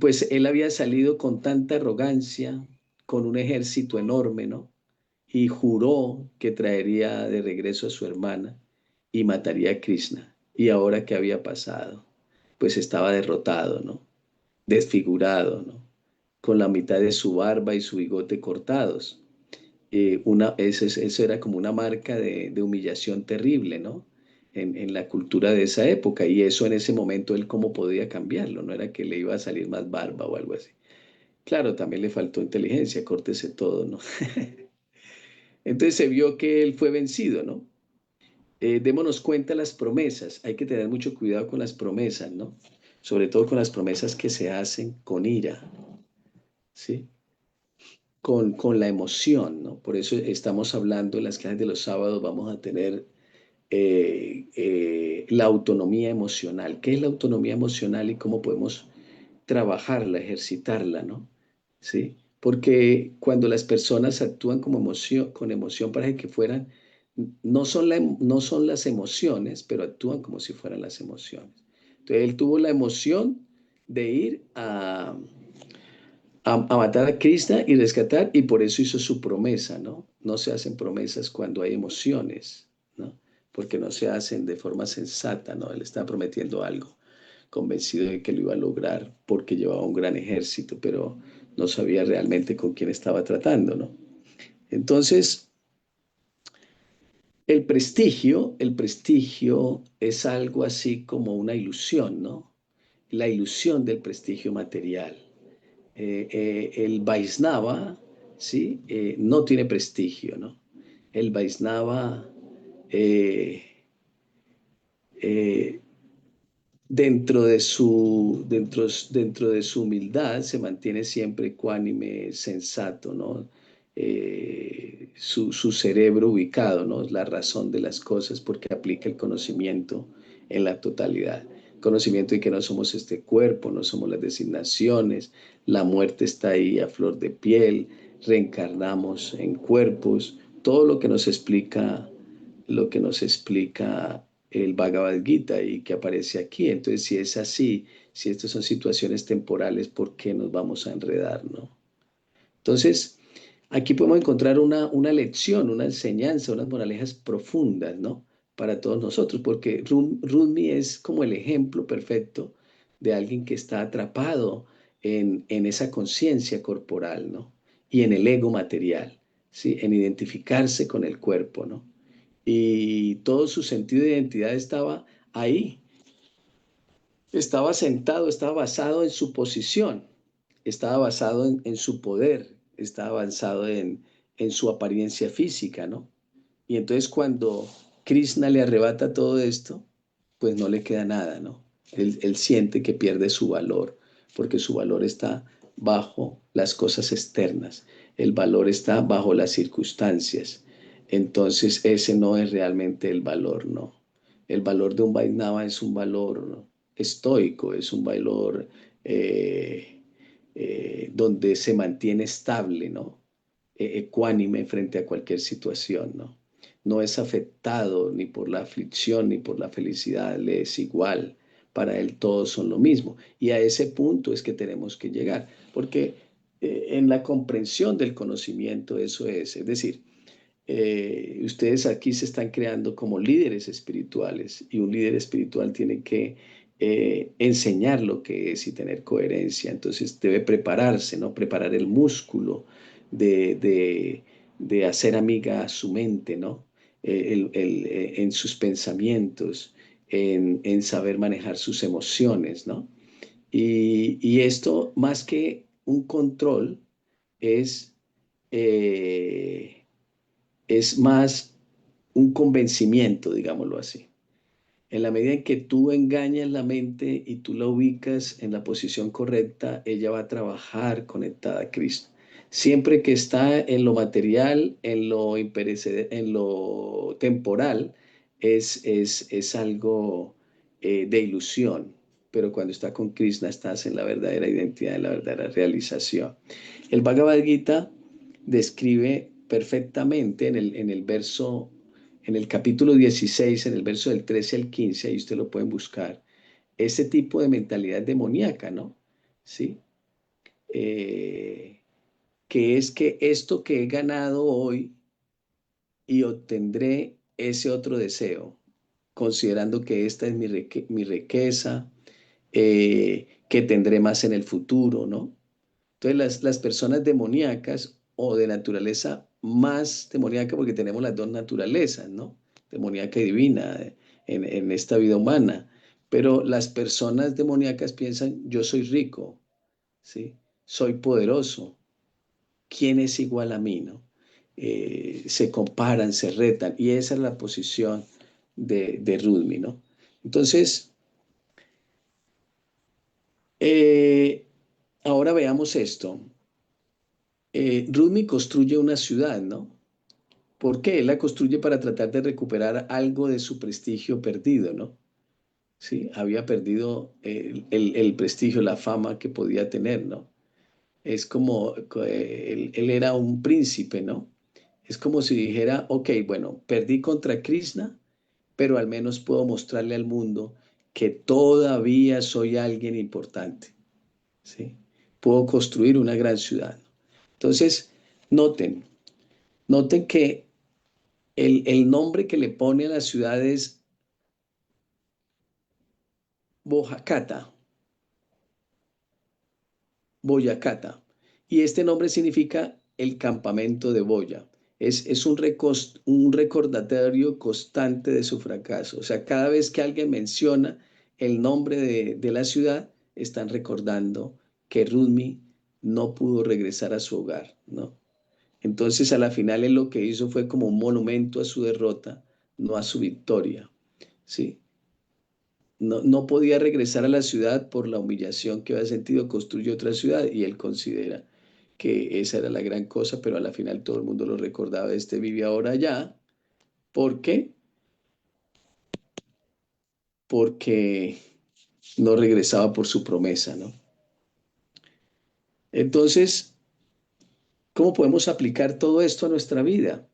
pues él había salido con tanta arrogancia, con un ejército enorme, ¿no? Y juró que traería de regreso a su hermana y mataría a Krishna. ¿Y ahora qué había pasado? Pues estaba derrotado, ¿no? Desfigurado, ¿no? Con la mitad de su barba y su bigote cortados. Eso era como una marca de humillación terrible, ¿no? En la cultura de esa época. Y eso en ese momento él cómo podía cambiarlo, no era que le iba a salir más barba o algo así. Claro, también le faltó inteligencia, córtese todo, ¿no? Entonces se vio que él fue vencido, ¿no? Démonos cuenta las promesas, hay que tener mucho cuidado con las promesas, ¿no? Sobre todo con las promesas que se hacen con ira, ¿sí? Con la emoción, ¿no? Por eso estamos hablando en las clases de los sábados, vamos a tener la autonomía emocional. ¿Qué es la autonomía emocional y cómo podemos trabajarla, ejercitarla, ¿no? ¿Sí? Porque cuando las personas actúan como emoción, con emoción para que fueran, no son las emociones, pero actúan como si fueran las emociones. Entonces él tuvo la emoción de ir a matar a Krishna y rescatar, y por eso hizo su promesa, ¿no? No se hacen promesas cuando hay emociones, ¿no? Porque no se hacen de forma sensata, ¿no? Él está prometiendo algo, convencido de que lo iba a lograr porque llevaba un gran ejército, pero no sabía realmente con quién estaba tratando, ¿no? Entonces, el prestigio es algo así como una ilusión, ¿no? La ilusión del prestigio material. El Vaisnava, ¿sí? No tiene prestigio, ¿no? El Vaisnava, eh, dentro de su humildad, se mantiene siempre ecuánime, sensato, ¿no? Su cerebro ubicado, ¿no? Es la razón de las cosas porque aplica el conocimiento en la totalidad. Conocimiento de que no somos este cuerpo, no somos las designaciones, la muerte está ahí a flor de piel, reencarnamos en cuerpos, todo lo que nos explica el Bhagavad Gita y que aparece aquí. Entonces, si es así, si estas son situaciones temporales, ¿por qué nos vamos a enredar, no? Entonces, aquí podemos encontrar una lección, una enseñanza, unas moralejas profundas, ¿no? Para todos nosotros, porque Rumi es como el ejemplo perfecto de alguien que está atrapado en esa conciencia corporal, ¿no? Y en el ego material, ¿sí? En identificarse con el cuerpo, ¿no? Y todo su sentido de identidad estaba ahí, estaba sentado, estaba basado en su posición, estaba basado en su poder, estaba basado en su apariencia física, ¿no? Y entonces cuando Krishna le arrebata todo esto, pues no le queda nada, ¿no? Él siente que pierde su valor, porque su valor está bajo las cosas externas, el valor está bajo las circunstancias. Entonces ese no es realmente el valor, ¿no? El valor de un Vaisnava es un valor estoico, es un valor donde se mantiene estable, ¿no? Ecuánime frente a cualquier situación, ¿no? No es afectado ni por la aflicción ni por la felicidad, le es igual. Para él todos son lo mismo. Y a ese punto es que tenemos que llegar, porque en la comprensión del conocimiento eso es decir, ustedes aquí se están creando como líderes espirituales y un líder espiritual tiene que enseñar lo que es y tener coherencia. Entonces debe prepararse, ¿no? Preparar el músculo de hacer amiga a su mente, ¿no? En sus pensamientos, en saber manejar sus emociones, ¿no? Y esto, más que un control, es, eh, es más un convencimiento, digámoslo así. En la medida en que tú engañas la mente y tú la ubicas en la posición correcta, ella va a trabajar conectada a Cristo. Siempre que está en lo material, en lo temporal, es algo de ilusión, pero cuando está con Krishna estás en la verdadera identidad, en la verdadera realización. El Bhagavad Gita describe perfectamente en el verso, en el capítulo 16, en el verso del 13 al 15, ahí usted lo pueden buscar, ese tipo de mentalidad demoníaca, ¿no? ¿Sí? Que es que esto que he ganado hoy y obtendré ese otro deseo, considerando que esta es mi riqueza, que tendré más en el futuro, ¿no? Entonces las personas demoníacas o de naturaleza más demoníaca, porque tenemos las dos naturalezas, ¿no? Demoníaca y divina en esta vida humana. Pero las personas demoníacas piensan, yo soy rico, ¿sí? Soy poderoso. ¿Quién es igual a mí, no? Se comparan, se retan, y esa es la posición de Rudmi, ¿no? Entonces, ahora veamos esto. Rudmi construye una ciudad, ¿no? ¿Por qué? Él la construye para tratar de recuperar algo de su prestigio perdido, ¿no? Sí, había perdido el prestigio, la fama que podía tener, ¿no? Es como, él era un príncipe, ¿no? Es como si dijera, ok, bueno, perdí contra Krishna, pero al menos puedo mostrarle al mundo que todavía soy alguien importante, ¿sí? Puedo construir una gran ciudad. Entonces, noten que el nombre que le pone a la ciudad es Boyacata, Boyacata. Y este nombre significa el campamento de Boya. Es un recordatorio constante de su fracaso. O sea, cada vez que alguien menciona el nombre de la ciudad, están recordando que Rudmi no pudo regresar a su hogar, ¿no? Entonces, a la final, él lo que hizo fue como un monumento a su derrota, no a su victoria, ¿sí? No podía regresar a la ciudad por la humillación que había sentido, construyó otra ciudad y él considera que esa era la gran cosa, pero a la final todo el mundo lo recordaba, este vive ahora allá. ¿Por qué? Porque no regresaba por su promesa, ¿no? Entonces, ¿cómo podemos aplicar todo esto a nuestra vida?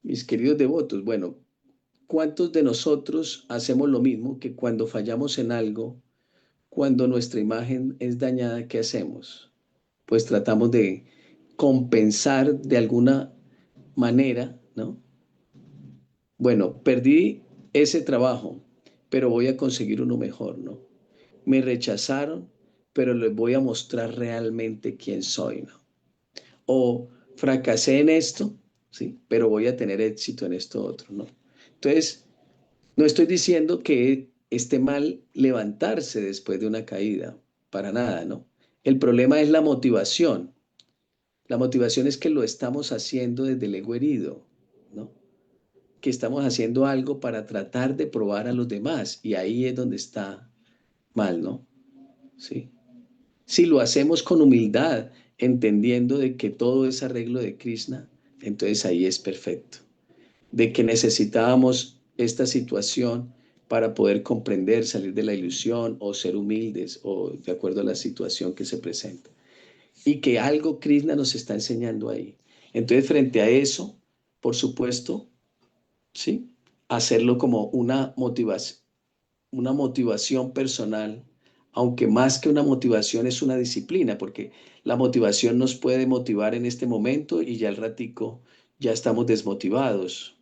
Mis queridos devotos, bueno, ¿cuántos de nosotros hacemos lo mismo que cuando fallamos en algo, cuando nuestra imagen es dañada, ¿qué hacemos? Pues tratamos de compensar de alguna manera, ¿no? Bueno, perdí ese trabajo, pero voy a conseguir uno mejor, ¿no? Me rechazaron, pero les voy a mostrar realmente quién soy, ¿no? O fracasé en esto, ¿sí? Pero voy a tener éxito en esto otro, ¿no? Entonces, no estoy diciendo que esté mal levantarse después de una caída, para nada, ¿no? El problema es la motivación. La motivación es que lo estamos haciendo desde el ego herido, ¿no? Que estamos haciendo algo para tratar de probar a los demás y ahí es donde está mal, ¿no? Sí. Si lo hacemos con humildad, entendiendo de que todo es arreglo de Krishna, entonces ahí es perfecto. De que necesitábamos esta situación para poder comprender, salir de la ilusión o ser humildes o de acuerdo a la situación que se presenta. Y que algo Krishna nos está enseñando ahí. Entonces, frente a eso, por supuesto, ¿sí? Hacerlo como una motivación personal, aunque más que una motivación es una disciplina, porque la motivación nos puede motivar en este momento y ya al ratico ya estamos desmotivados.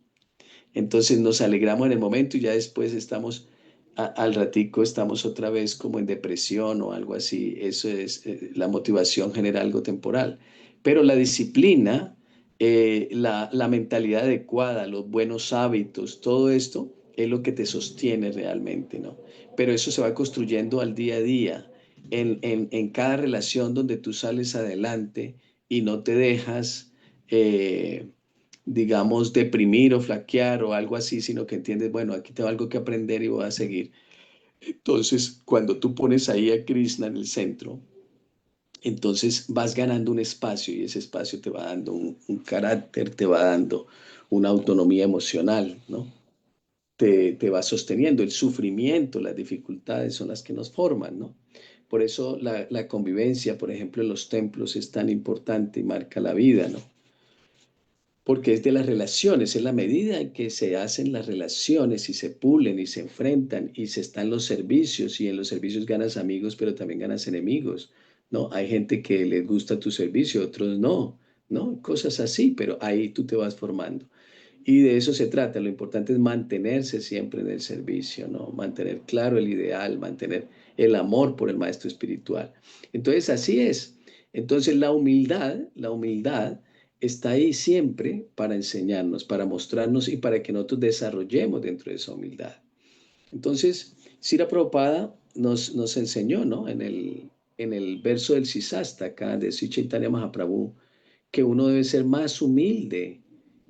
Entonces nos alegramos en el momento y ya después estamos, al ratico estamos otra vez como en depresión o algo así. Eso es, la motivación genera algo temporal. Pero la disciplina, la mentalidad adecuada, los buenos hábitos, todo esto es lo que te sostiene realmente, ¿no? Pero eso se va construyendo al día a día, en cada relación donde tú sales adelante y no te dejas, digamos, deprimir o flaquear o algo así, sino que entiendes, bueno, aquí tengo algo que aprender y voy a seguir. Entonces, cuando tú pones ahí a Krishna en el centro, entonces vas ganando un espacio y ese espacio te va dando un carácter, te va dando una autonomía emocional, ¿no? te va sosteniendo. El sufrimiento, las dificultades son las que nos forman, ¿no? Por eso la convivencia, por ejemplo, en los templos es tan importante y marca la vida, ¿no? Porque es de las relaciones, es la medida en que se hacen las relaciones y se pulen y se enfrentan y se están los servicios y en los servicios ganas amigos, pero también ganas enemigos, ¿no? Hay gente que les gusta tu servicio, otros no, ¿no? Cosas así, pero ahí tú te vas formando. Y de eso se trata. Lo importante es mantenerse siempre en el servicio, ¿no? Mantener claro el ideal, mantener el amor por el maestro espiritual. Entonces, así es. Entonces, la humildad está ahí siempre para enseñarnos, para mostrarnos y para que nosotros desarrollemos dentro de esa humildad. Entonces, Srila Prabhupada nos enseñó, ¿no? En el verso del Sisasta, acá de Sri Chaitanya Mahaprabhu, que uno debe ser más humilde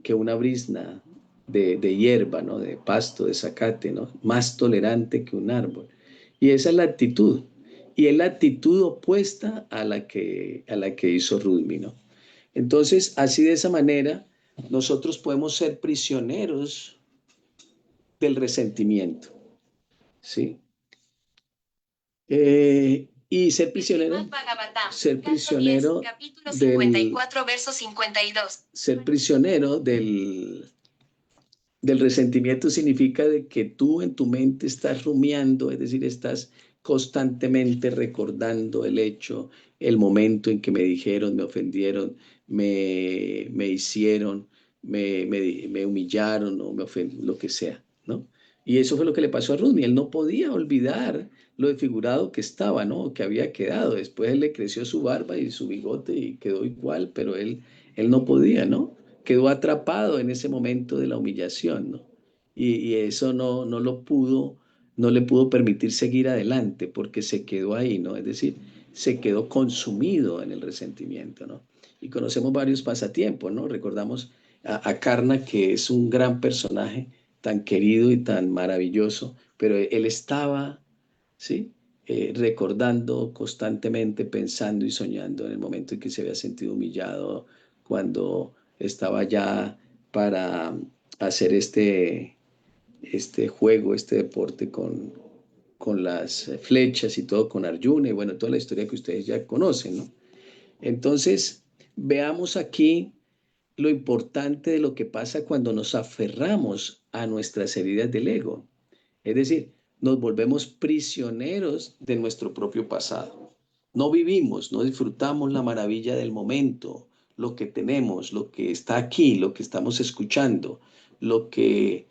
que una brizna de hierba, ¿no? De pasto, de zacate, ¿no? Más tolerante que un árbol. Y esa es la actitud. Y es la actitud opuesta a la que hizo Rudmi, ¿no? Entonces, así de esa manera, nosotros podemos ser prisioneros del resentimiento, ¿sí? Y ser prisionero capítulo 54, verso 52. Ser prisionero del resentimiento significa de que tú en tu mente estás rumiando, es decir, estás constantemente recordando el hecho, el momento en que me dijeron, me ofendieron, me hicieron, me humillaron o me ofendieron, lo que sea, ¿no? Y eso fue lo que le pasó a Rudmi. Él no podía olvidar lo desfigurado que estaba, ¿no? Que había quedado. Después él le creció su barba y su bigote y quedó igual, pero él no podía, ¿no? Quedó atrapado en ese momento de la humillación, ¿no? Y eso no le pudo permitir seguir adelante porque se quedó ahí, ¿no? Es decir, se quedó consumido en el resentimiento, ¿no? Y conocemos varios pasatiempos, ¿no? Recordamos a Karna, que es un gran personaje, tan querido y tan maravilloso, pero él estaba, ¿sí? Recordando constantemente, pensando y soñando en el momento en que se había sentido humillado, cuando estaba ya para hacer este juego, este deporte con las flechas y todo con Arjuna, y bueno, toda la historia que ustedes ya conocen, ¿no? Entonces, veamos aquí lo importante de lo que pasa cuando nos aferramos a nuestras heridas del ego. Es decir, nos volvemos prisioneros de nuestro propio pasado. No vivimos, no disfrutamos la maravilla del momento, lo que tenemos, lo que está aquí, lo que estamos escuchando, lo que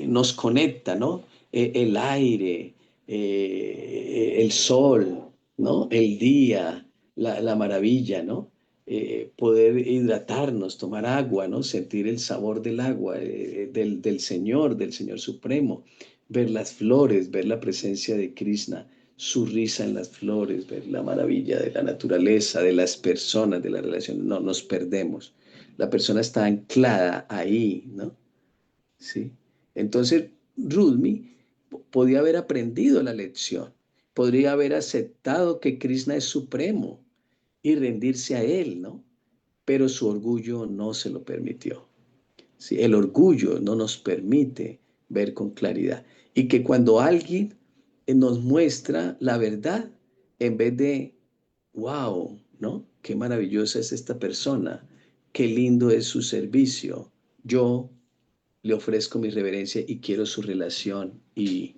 nos conecta, ¿no? El aire, el sol, ¿no? El día, la maravilla, ¿no? Poder hidratarnos, tomar agua, ¿no? Sentir el sabor del agua, del Señor Supremo, ver las flores, ver la presencia de Krishna, su risa en las flores, ver la maravilla de la naturaleza, de las personas, de la relación. No, nos perdemos. La persona está anclada ahí, ¿no? ¿Sí? Entonces, Rudmi podía haber aprendido la lección, podría haber aceptado que Krishna es supremo y rendirse a él, ¿no? Pero su orgullo no se lo permitió. ¿Sí? El orgullo no nos permite ver con claridad. Y que cuando alguien nos muestra la verdad, en vez de, wow, ¿no? Qué maravillosa es esta persona, qué lindo es su servicio, yo le ofrezco mi reverencia y quiero su relación. Y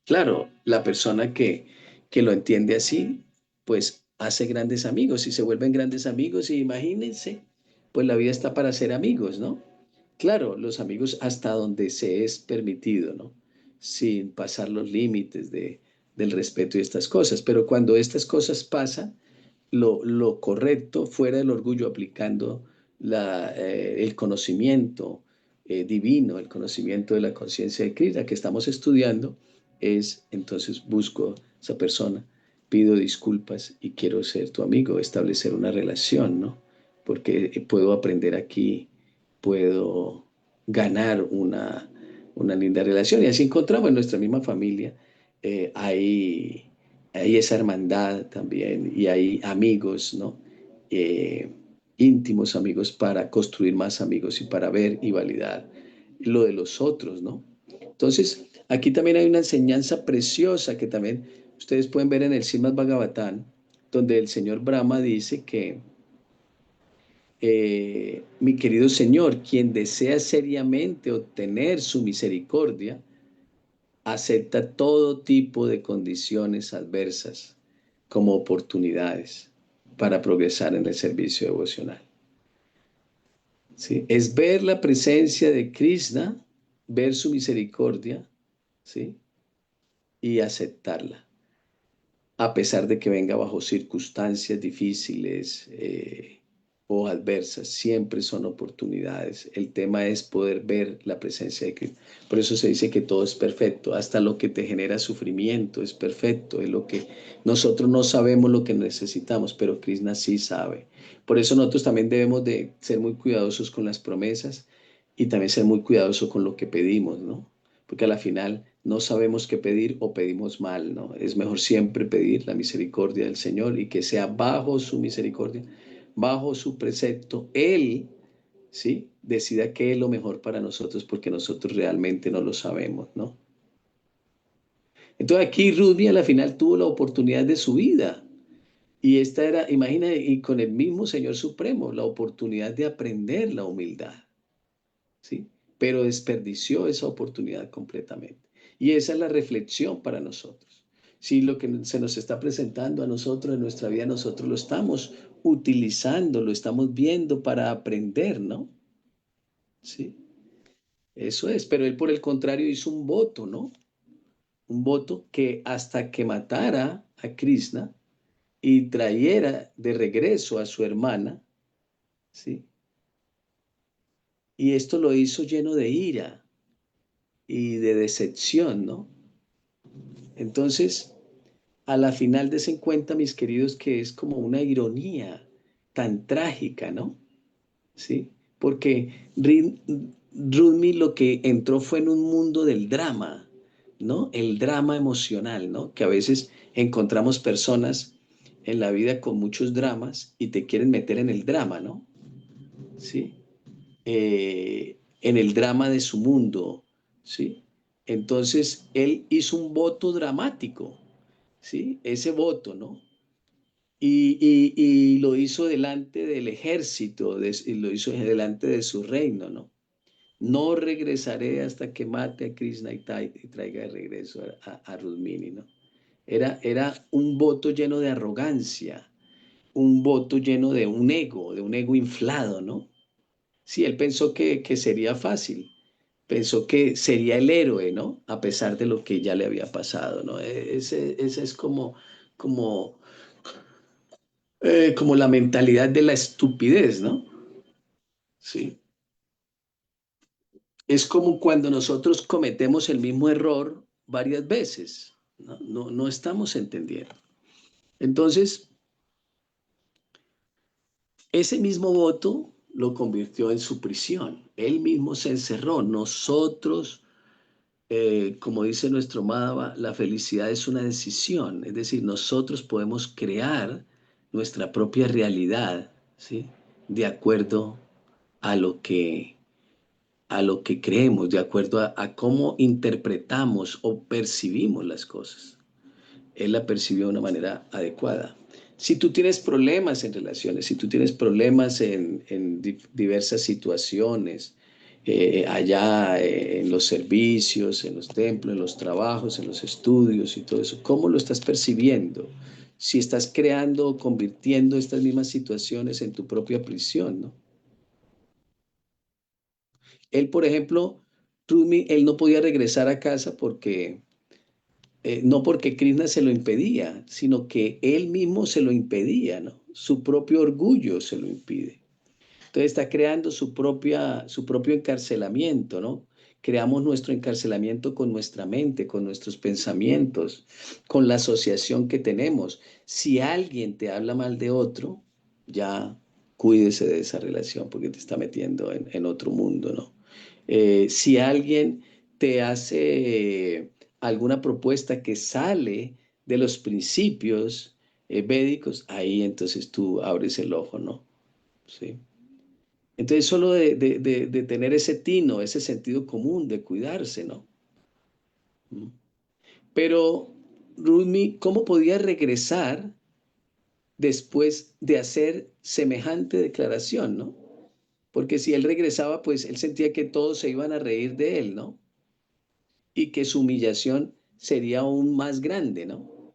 claro, la persona que lo entiende así, pues hace grandes amigos y se vuelven grandes amigos y imagínense, pues la vida está para ser amigos, ¿no? Claro, los amigos hasta donde se es permitido, ¿no? Sin pasar los límites del respeto y estas cosas. Pero cuando estas cosas pasan, lo correcto, fuera del orgullo, aplicando el conocimiento divino, el conocimiento de la conciencia de Krishna que estamos estudiando, es entonces busco esa persona, pido disculpas y quiero ser tu amigo, establecer una relación, ¿no? Porque puedo aprender aquí, puedo ganar una linda relación. Y así encontramos en nuestra misma familia, hay esa hermandad también y hay amigos, ¿no? Íntimos amigos para construir más amigos y para ver y validar lo de los otros, ¿no? Entonces, aquí también hay una enseñanza preciosa que también ustedes pueden ver en el Srimad Bhagavatam, donde el señor Brahma dice que mi querido Señor, quien desea seriamente obtener su misericordia, acepta todo tipo de condiciones adversas como oportunidades para progresar en el servicio devocional. ¿Sí? Es ver la presencia de Krishna, ver su misericordia, ¿sí? Y aceptarla, a pesar de que venga bajo circunstancias difíciles o adversas, siempre son oportunidades. El tema es poder ver la presencia de Cristo. Por eso se dice que todo es perfecto, hasta lo que te genera sufrimiento es perfecto, es lo que nosotros no sabemos lo que necesitamos, pero Krishna sí sabe. Por eso nosotros también debemos de ser muy cuidadosos con las promesas y también ser muy cuidadosos con lo que pedimos, ¿no? Porque a la final no sabemos qué pedir o pedimos mal, ¿no? Es mejor siempre pedir la misericordia del Señor y que sea bajo su misericordia, bajo su precepto, Él, ¿sí? Decida qué es lo mejor para nosotros porque nosotros realmente no lo sabemos, ¿no? Entonces aquí Rudy a la final tuvo la oportunidad de su vida y esta era, imagina, y con el mismo Señor Supremo, la oportunidad de aprender la humildad, ¿sí? Pero desperdició esa oportunidad completamente. Y esa es la reflexión para nosotros. Si lo que se nos está presentando a nosotros en nuestra vida, nosotros lo estamos utilizando, lo estamos viendo para aprender, ¿no? Sí, eso es. Pero él, por el contrario, hizo un voto, ¿no? Un voto que hasta que matara a Krishna y trayera de regreso a su hermana, ¿sí? Y esto lo hizo lleno de ira y de decepción, ¿no? Entonces, a la final de ese cuenta, mis queridos, que es como una ironía tan trágica, ¿no? ¿Sí? Porque Rumi lo que entró fue en un mundo del drama, ¿no? El drama emocional, ¿no? Que a veces encontramos personas en la vida con muchos dramas y te quieren meter en el drama, ¿no? ¿Sí? En el drama de su mundo, ¿sí? Entonces, él hizo un voto dramático, ¿sí? Ese voto, ¿no? Y lo hizo delante del ejército, y lo hizo delante de su reino, ¿no? No regresaré hasta que mate a Krishna y traiga de regreso a Rudmini, ¿no? Era un voto lleno de arrogancia, un voto lleno de un ego inflado, ¿no? Sí, él pensó que sería fácil, pensó que sería el héroe, ¿no? A pesar de lo que ya le había pasado, ¿no? Ese es como, como la mentalidad de la estupidez, ¿no? Sí. Es como cuando nosotros cometemos el mismo error varias veces, ¿no? No estamos entendiendo. Entonces, ese mismo voto lo convirtió en su prisión. Él mismo se encerró. Nosotros, como dice nuestro Madhava, la felicidad es una decisión. Es decir, nosotros podemos crear nuestra propia realidad, ¿sí? De acuerdo a a lo que creemos, de acuerdo a cómo interpretamos o percibimos las cosas. Él la percibió de una manera adecuada. Si tú tienes problemas en relaciones, si tú tienes problemas en diversas situaciones, allá en los servicios, en los templos, en los trabajos, en los estudios y todo eso, ¿cómo lo estás percibiendo? Si estás creando o convirtiendo estas mismas situaciones en tu propia prisión, ¿no? Él, por ejemplo, Rumi, él no podía regresar a casa porque no porque Krishna se lo impedía, sino que él mismo se lo impedía, ¿no? Su propio orgullo se lo impide. Entonces está creando su propio encarcelamiento, ¿no? Creamos nuestro encarcelamiento con nuestra mente, con nuestros pensamientos, con la asociación que tenemos. Si alguien te habla mal de otro, ya cuídese de esa relación porque te está metiendo en otro mundo, ¿no? Si alguien te hace alguna propuesta que sale de los principios védicos, ahí entonces tú abres el ojo, ¿no? Sí. Entonces solo de tener ese tino, ese sentido común, de cuidarse, ¿no? Pero, Rumi, ¿cómo podía regresar después de hacer semejante declaración, no? Porque si él regresaba, pues él sentía que todos se iban a reír de él, ¿no? Y que su humillación sería aún más grande, ¿no?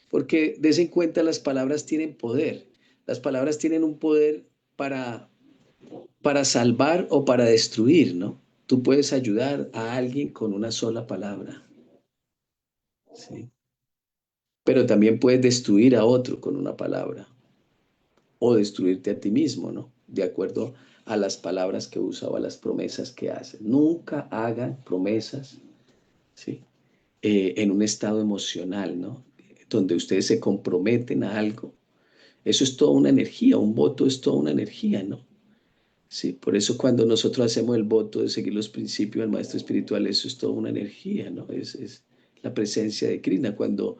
Porque des en cuenta, las palabras tienen poder. Las palabras tienen un poder para salvar o para destruir, ¿no? Tú puedes ayudar a alguien con una sola palabra, ¿sí? Pero también puedes destruir a otro con una palabra o destruirte a ti mismo, ¿no? De acuerdo a las palabras que usa o a las promesas que hace. Nunca hagan promesas, ¿sí? En un estado emocional, ¿no? Donde ustedes se comprometen a algo. Eso es toda una energía, un voto es toda una energía, ¿no? Sí, por eso cuando nosotros hacemos el voto de seguir los principios del maestro espiritual, eso es toda una energía, ¿no? Es la presencia de Krishna. Cuando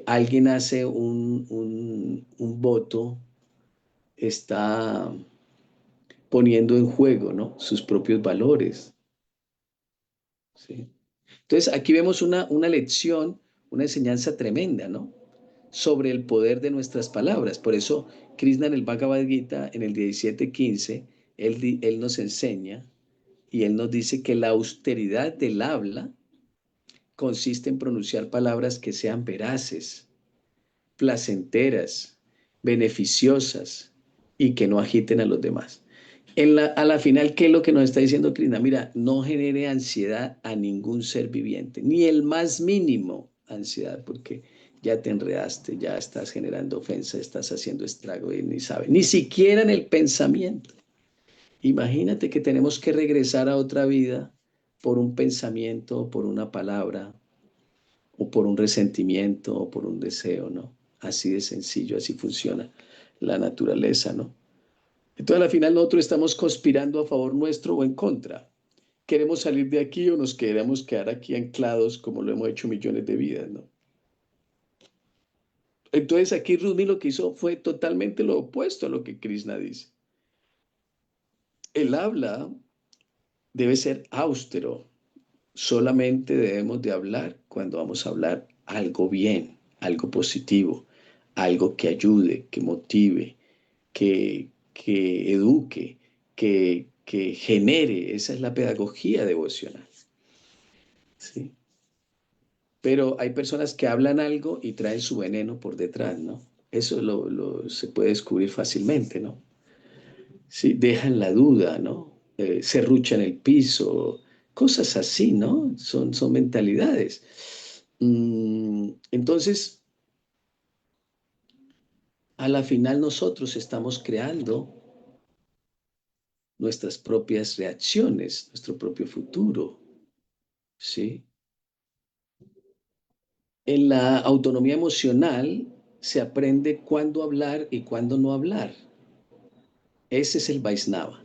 alguien hace un voto, está poniendo en juego, ¿no? Sus propios valores, ¿sí? Entonces, aquí vemos una lección, una enseñanza tremenda, ¿no? Sobre el poder de nuestras palabras. Por eso, Krishna en el Bhagavad Gita, en el 17:15, él nos enseña y él nos dice que la austeridad del habla consiste en pronunciar palabras que sean veraces, placenteras, beneficiosas y que no agiten a los demás. A la final, ¿qué es lo que nos está diciendo Krishna? Mira, no genere ansiedad a ningún ser viviente, ni el más mínimo ansiedad, porque ya te enredaste, ya estás generando ofensa, estás haciendo estrago y ni sabes, ni siquiera en el pensamiento. Imagínate que tenemos que regresar a otra vida por un pensamiento, por una palabra, o por un resentimiento, o por un deseo, ¿no? Así de sencillo, así funciona la naturaleza, ¿no? Entonces, al final, nosotros estamos conspirando a favor nuestro o en contra. ¿Queremos salir de aquí o nos queremos quedar aquí anclados como lo hemos hecho millones de vidas, ¿no? Entonces, aquí Rumi lo que hizo fue totalmente lo opuesto a lo que Krishna dice. El habla debe ser austero. Solamente debemos de hablar cuando vamos a hablar algo bien, algo positivo, algo que ayude, que motive, que eduque, que genere. Esa es la pedagogía devocional, ¿sí? Pero hay personas que hablan algo y traen su veneno por detrás, ¿no? Eso se puede descubrir fácilmente, ¿no? Sí, dejan la duda, ¿no? Serruchan el piso, cosas así, ¿no? Son mentalidades. Entonces, a la final nosotros estamos creando nuestras propias reacciones, nuestro propio futuro, ¿sí? En la autonomía emocional se aprende cuándo hablar y cuándo no hablar. Ese es el Vaisnava.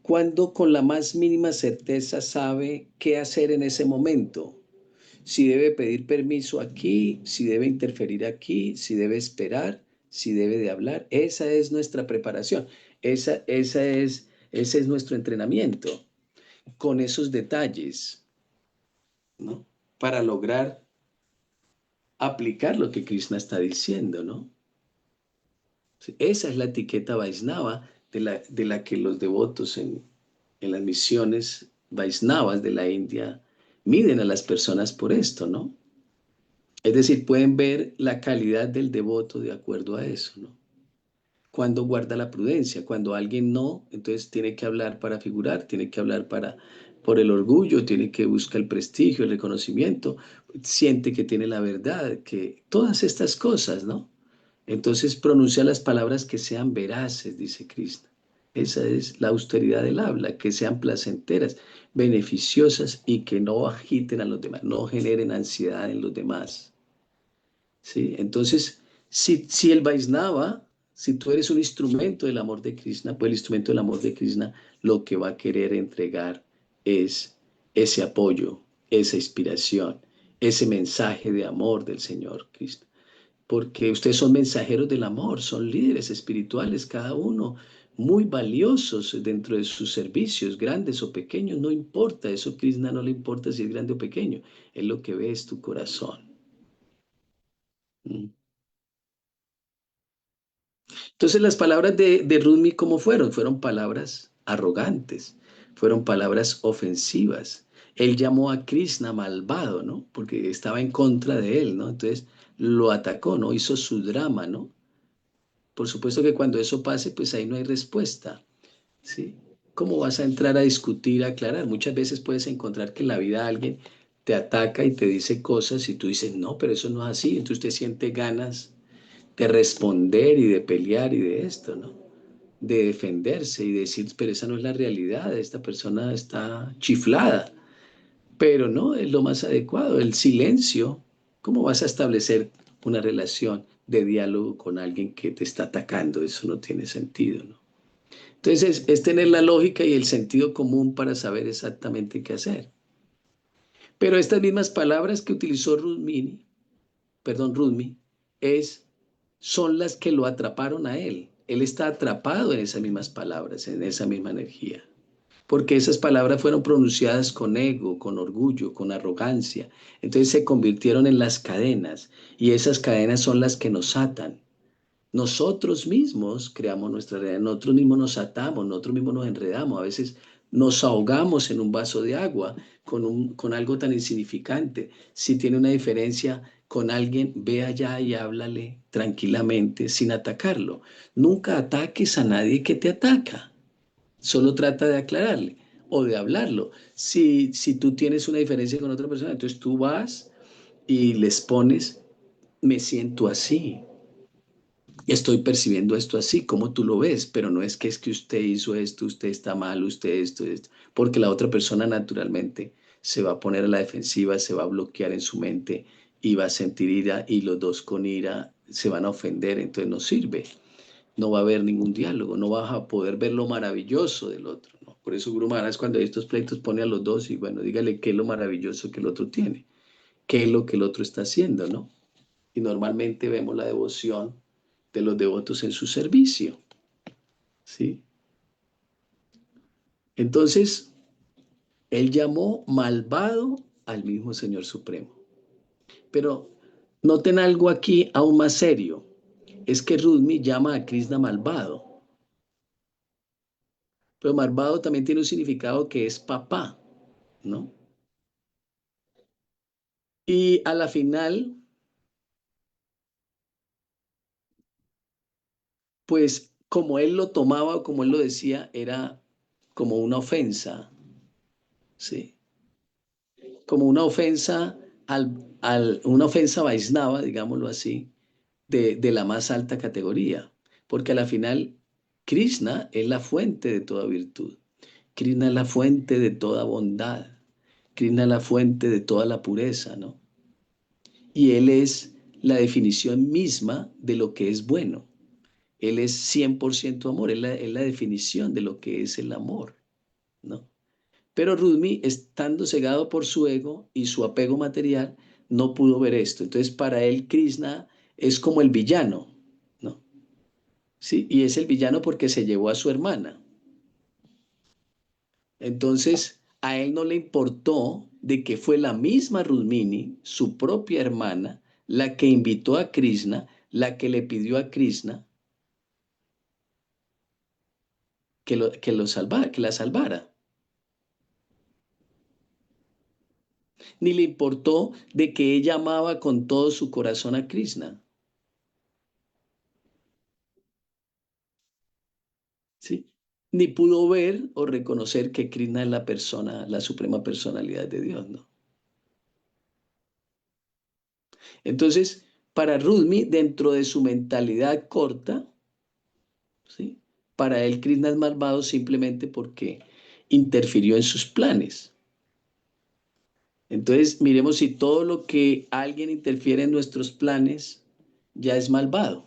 Cuando con la más mínima certeza sabe qué hacer en ese momento. Si debe pedir permiso aquí, si debe interferir aquí, si debe esperar, si debe de hablar. Esa es nuestra preparación. Ese es nuestro entrenamiento. Con esos detalles, ¿no? Para lograr aplicar lo que Krishna está diciendo, ¿no? Esa es la etiqueta Vaisnava de la que los devotos en las misiones Vaisnavas de la India miden a las personas por esto, ¿no? Es decir, pueden ver la calidad del devoto de acuerdo a eso, ¿no? Cuando guarda la prudencia, cuando alguien no, entonces tiene que hablar para figurar, tiene que hablar por el orgullo, tiene que buscar el prestigio, el reconocimiento, siente que tiene la verdad, que todas estas cosas, ¿no? Entonces pronuncia las palabras que sean veraces, dice Krishna. Esa es la austeridad del habla, que sean placenteras, beneficiosas y que no agiten a los demás, no generen ansiedad en los demás, ¿sí? Entonces, si el Vaisnava, si tú eres un instrumento del amor de Krishna, pues el instrumento del amor de Krishna lo que va a querer entregar es ese apoyo, esa inspiración, ese mensaje de amor del Señor Krishna. Porque ustedes son mensajeros del amor, son líderes espirituales cada uno. muy valiosos dentro de sus servicios, grandes o pequeños, no importa, eso Krishna no le importa si es grande o pequeño, él lo que ve es tu corazón. ¿Mm? Entonces las palabras de Rudmi, ¿cómo fueron? Fueron palabras arrogantes, fueron palabras ofensivas. Él llamó a Krishna malvado, ¿no? Porque estaba en contra de él, ¿no? Entonces lo atacó, ¿no? Hizo su drama, ¿no? Por supuesto que cuando eso pase, pues ahí no hay respuesta, ¿sí? ¿Cómo vas a entrar a discutir, a aclarar? Muchas veces puedes encontrar que en la vida alguien te ataca y te dice cosas y tú dices, no, pero eso no es así. Entonces usted siente ganas de responder y de pelear y de esto, ¿no? De defenderse y decir, pero esa no es la realidad, esta persona está chiflada. Pero no, es lo más adecuado, el silencio. ¿Cómo vas a establecer una relación de diálogo con alguien que te está atacando? Eso no tiene sentido, ¿no? Entonces es tener la lógica y el sentido común para saber exactamente qué hacer. Pero estas mismas palabras que utilizó Rudmi, son las que lo atraparon a él. Él está atrapado en esas mismas palabras, en esa misma energía. Porque esas palabras fueron pronunciadas con ego, con orgullo, con arrogancia. Entonces se convirtieron en las cadenas y esas cadenas son las que nos atan. Nosotros mismos creamos nuestra realidad, nosotros mismos nos atamos, nosotros mismos nos enredamos, a veces nos ahogamos en un vaso de agua con algo tan insignificante. Si tiene una diferencia con alguien, ve allá y háblale tranquilamente sin atacarlo. Nunca ataques a nadie que te ataca. Solo trata de aclararle o de hablarlo. Si tú tienes una diferencia con otra persona, entonces tú vas y les pones, me siento así, estoy percibiendo esto así, como tú lo ves, pero no es que usted hizo esto, usted está mal, usted esto, porque la otra persona naturalmente se va a poner a la defensiva, se va a bloquear en su mente y va a sentir ira y los dos con ira se van a ofender, entonces no sirve. No va a haber ningún diálogo, no vas a poder ver lo maravilloso del otro, ¿no? Por eso Guru Maharaj cuando hay estos pleitos pone a los dos y bueno, dígale qué es lo maravilloso que el otro tiene, qué es lo que el otro está haciendo, ¿no? Y normalmente vemos la devoción de los devotos en su servicio, ¿sí? Entonces, él llamó malvado al mismo Señor Supremo. Pero noten algo aquí aún más serio, es que Rudmi llama a Krishna malvado. Pero malvado también tiene un significado que es papá, ¿no? Y a la final, pues como él lo tomaba o como él lo decía, era como una ofensa, ¿sí? Como una ofensa una ofensa vaisnava, digámoslo así, de la más alta categoría. Porque a la final, Krishna es la fuente de toda virtud. Krishna es la fuente de toda bondad. Krishna es la fuente de toda la pureza, ¿no? Y Él es la definición misma de lo que es bueno. Él es 100% amor, es la definición de lo que es el amor, ¿no? Pero Rudmi, estando cegado por su ego y su apego material, no pudo ver esto. Entonces, para él, Krishna es como el villano, ¿no? Sí, y es el villano porque se llevó a su hermana. Entonces, a él no le importó de que fue la misma Rudmini, su propia hermana, la que invitó a Krishna, la que le pidió a Krishna que la salvara. Ni le importó de que ella amaba con todo su corazón a Krishna. ¿Sí? Ni pudo ver o reconocer que Krishna es la persona, la suprema personalidad de Dios, ¿no? Entonces, para Rudmi, dentro de su mentalidad corta, ¿sí? Para él Krishna es malvado simplemente porque interfirió en sus planes. Entonces, miremos si todo lo que alguien interfiere en nuestros planes ya es malvado.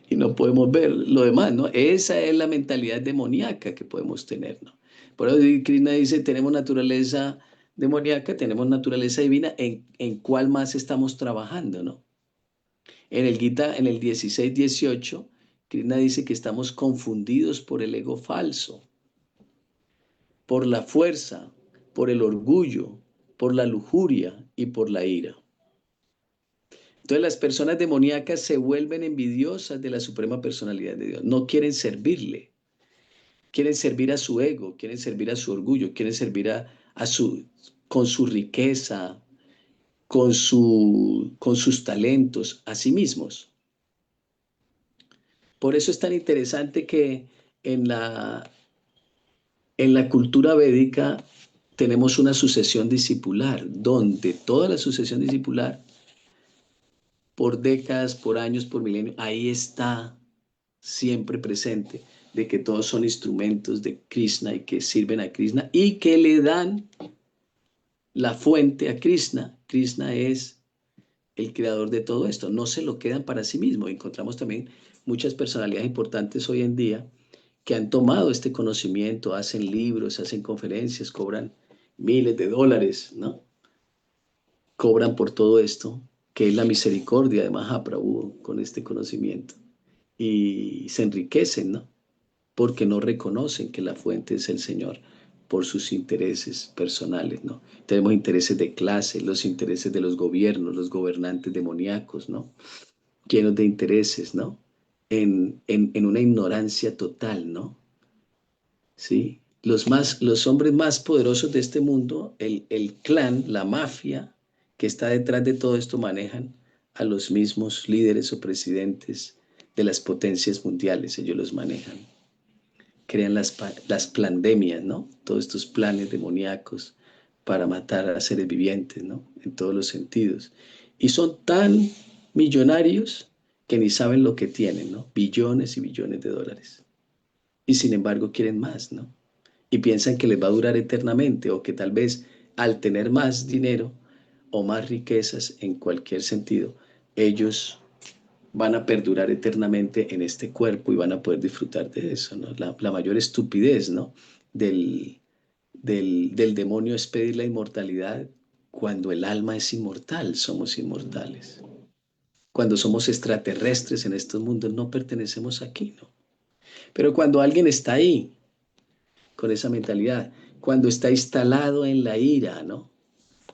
Y no podemos ver lo demás, ¿no? Esa es la mentalidad demoníaca que podemos tener, ¿no? Por eso Krishna dice, tenemos naturaleza demoníaca, tenemos naturaleza divina, ¿en cuál más estamos trabajando, no? En el Gita, en el 16-18, Krishna dice que estamos confundidos por el ego falso, por la fuerza, por el orgullo, por la lujuria y por la ira. Entonces las personas demoníacas se vuelven envidiosas de la suprema personalidad de Dios. No quieren servirle. Quieren servir a su ego, quieren servir a su orgullo, quieren servir con su riqueza, con sus talentos, a sí mismos. Por eso es tan interesante que en la cultura védica tenemos una sucesión discipular, donde toda la sucesión discipular, por décadas, por años, por milenios, ahí está siempre presente, de que todos son instrumentos de Krishna y que sirven a Krishna y que le dan la fuente a Krishna. Krishna es el creador de todo esto, no se lo quedan para sí mismo. Encontramos también muchas personalidades importantes hoy en día que han tomado este conocimiento, hacen libros, hacen conferencias, cobran miles de dólares, ¿no? Cobran por todo esto, que es la misericordia de Mahaprabhu con este conocimiento. Y se enriquecen, ¿no? Porque no reconocen que la fuente es el Señor por sus intereses personales, ¿no? Tenemos intereses de clase, los intereses de los gobiernos, los gobernantes demoníacos, ¿no? Llenos de intereses, ¿no? En una ignorancia total, ¿no? ¿Sí? Los hombres más poderosos de este mundo, el clan, la mafia que está detrás de todo esto, manejan a los mismos líderes o presidentes de las potencias mundiales. Ellos los manejan. Crean las pandemias, ¿no? Todos estos planes demoníacos para matar a seres vivientes, ¿no? En todos los sentidos. Y son tan millonarios que ni saben lo que tienen, ¿no? Billones y billones de dólares. Y sin embargo quieren más, ¿no? Y piensan que les va a durar eternamente, o que tal vez al tener más dinero o más riquezas en cualquier sentido, ellos van a perdurar eternamente en este cuerpo y van a poder disfrutar de eso, ¿no? La mayor estupidez, ¿no? del demonio es pedir la inmortalidad cuando el alma es inmortal, somos inmortales. Cuando somos extraterrestres en estos mundos no pertenecemos aquí, ¿no? Pero cuando alguien está ahí, con esa mentalidad, cuando está instalado en la ira, ¿no?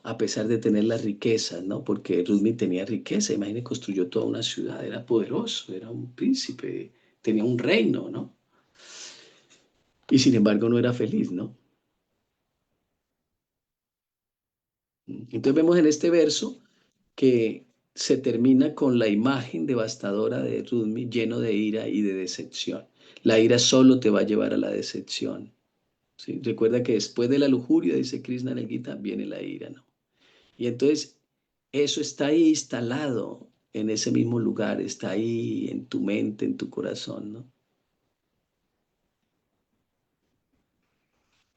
A pesar de tener las riquezas, ¿no? Porque Rudmi tenía riqueza, imagínate, construyó toda una ciudad, era poderoso, era un príncipe, tenía un reino, ¿no? Y sin embargo no era feliz, ¿no? Entonces vemos en este verso que se termina con la imagen devastadora de Rudmi lleno de ira y de decepción. La ira solo te va a llevar a la decepción, ¿sí? Recuerda que después de la lujuria, dice Krishna en el Gita, viene la ira, ¿no? Y entonces eso está ahí instalado en ese mismo lugar, está ahí en tu mente, en tu corazón, ¿no?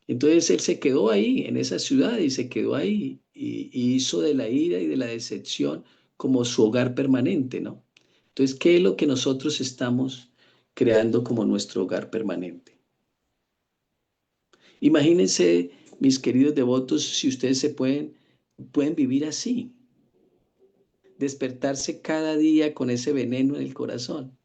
Entonces él se quedó ahí, en esa ciudad, y se quedó ahí, y hizo de la ira y de la decepción como su hogar permanente, ¿no? Entonces, ¿qué es lo que nosotros estamos creando como nuestro hogar permanente? Imagínense, mis queridos devotos, si ustedes pueden vivir así, despertarse cada día con ese veneno en el corazón.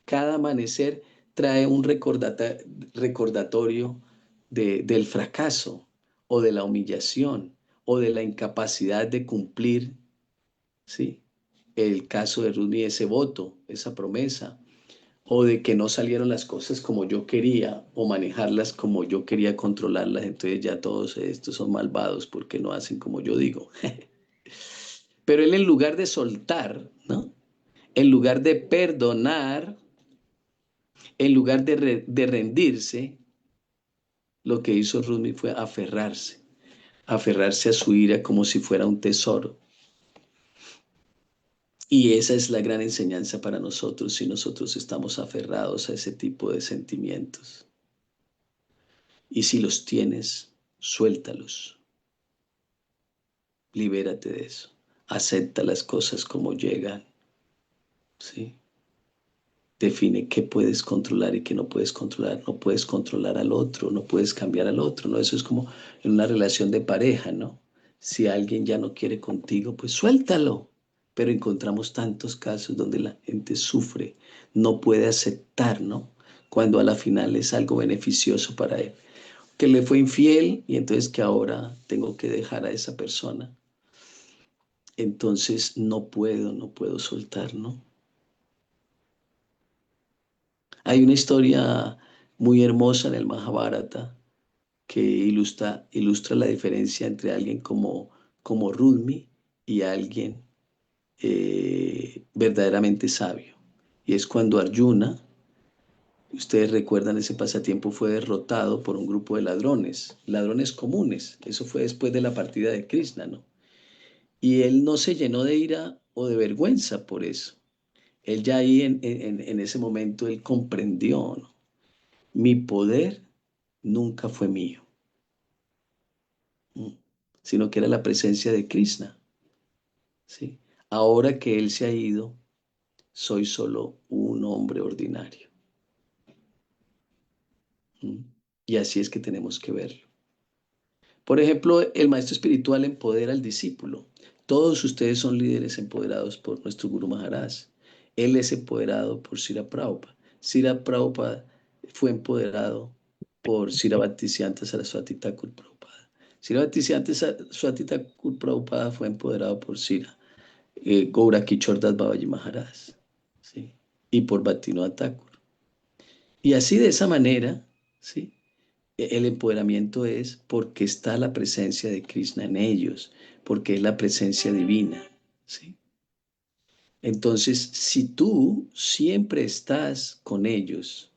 Cada amanecer trae un recordatorio del fracaso o de la humillación o de la incapacidad de cumplir, ¿sí? El caso de Rudmi, ese voto, esa promesa, o de que no salieron las cosas como yo quería o manejarlas como yo quería controlarlas. Entonces ya todos estos son malvados porque no hacen como yo digo. Pero él, en lugar de soltar, ¿no? En lugar de perdonar, en lugar de rendirse, lo que hizo Rudmi fue aferrarse a su ira como si fuera un tesoro. Y esa es la gran enseñanza para nosotros si nosotros estamos aferrados a ese tipo de sentimientos. Y si los tienes, suéltalos. Libérate de eso. Acepta las cosas como llegan, ¿sí? Define qué puedes controlar y qué no puedes controlar. No puedes controlar al otro, no puedes cambiar al otro, ¿no? Eso es como en una relación de pareja, ¿no? Si alguien ya no quiere contigo, pues suéltalo. pero encontramos tantos casos donde la gente sufre, no puede aceptar, ¿no? Cuando a la final es algo beneficioso para él. Que le fue infiel y entonces que ahora tengo que dejar a esa persona. Entonces no puedo soltar, ¿no? Hay una historia muy hermosa en el Mahabharata que ilustra la diferencia entre alguien como Rudmi y alguien verdaderamente sabio. Y es cuando Arjuna, ustedes recuerdan, ese pasatiempo fue derrotado por un grupo de ladrones comunes. Eso fue después de la partida de Krishna, ¿no? Y él no se llenó de ira o de vergüenza por eso. Él ya ahí en ese momento, él comprendió, ¿no? Mi poder nunca fue mío, sino que era la presencia de Krishna, ¿sí? Ahora que él se ha ido, soy solo un hombre ordinario. Y así es que tenemos que verlo. Por ejemplo, el maestro espiritual empodera al discípulo. Todos ustedes son líderes empoderados por nuestro Guru Maharaj. Él es empoderado por Srila Prabhupada. Srila Prabhupada fue empoderado por Srila Bhaktisiddhanta Saraswati Thakur Prabhupada. Srila Bhaktisiddhanta Saraswati Thakur Prabhupada fue empoderado por Srila Gaura Kichor Das Babaji Maharaj, ¿sí? Y por Bhaktivinoda Thakur. Y así de esa manera, ¿sí? El empoderamiento es porque está la presencia de Krishna en ellos, porque es la presencia divina, ¿sí? Entonces, si tú siempre estás con ellos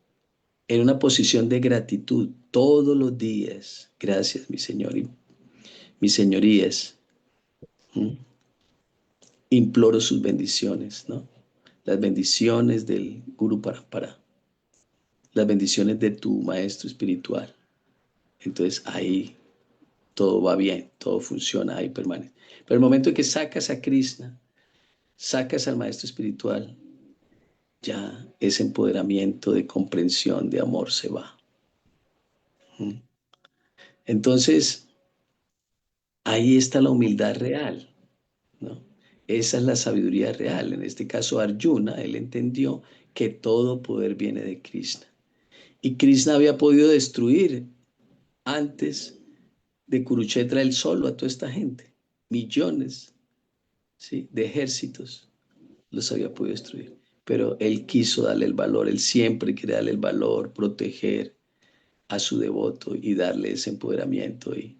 en una posición de gratitud todos los días, gracias mi Señor y mis señorías, imploro sus bendiciones, ¿no? Las bendiciones del Guru Parampara, las bendiciones de tu maestro espiritual. Entonces ahí todo va bien, todo funciona, ahí permanece. Pero el momento en que sacas a Krishna, sacas al maestro espiritual, ya ese empoderamiento de comprensión, de amor se va. Entonces, ahí está la humildad real, ¿no? Esa es la sabiduría real. En este caso, Arjuna, él entendió que todo poder viene de Krishna. Y Krishna había podido destruir antes de Kurukshetra él solo a toda esta gente. Millones, ¿sí?, de ejércitos los había podido destruir. Pero él quiso darle el valor, él siempre quiere darle el valor, proteger a su devoto y darle ese empoderamiento. Y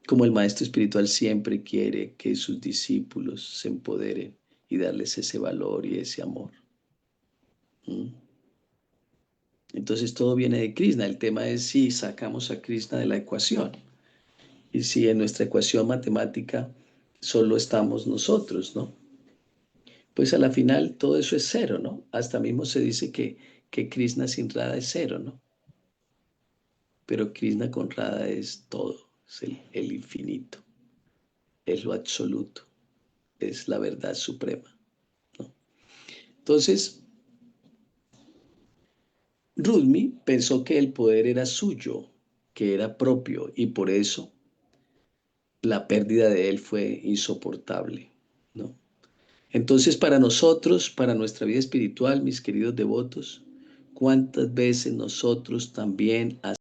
como el maestro espiritual siempre quiere que sus discípulos se empoderen y darles ese valor y ese amor. Entonces todo viene de Krishna. El tema es si sacamos a Krishna de la ecuación. Y si en nuestra ecuación matemática solo estamos nosotros, ¿no? Pues a la final todo eso es cero, ¿no? Hasta mismo se dice que Krishna sin Radha es cero, ¿no? Pero Krishna con Radha es todo, es el infinito, es lo absoluto, es la verdad suprema, ¿no? Entonces, Rudmi pensó que el poder era suyo, que era propio, y por eso la pérdida de él fue insoportable, ¿no? Entonces, para nosotros, para nuestra vida espiritual, mis queridos devotos, ¿cuántas veces nosotros también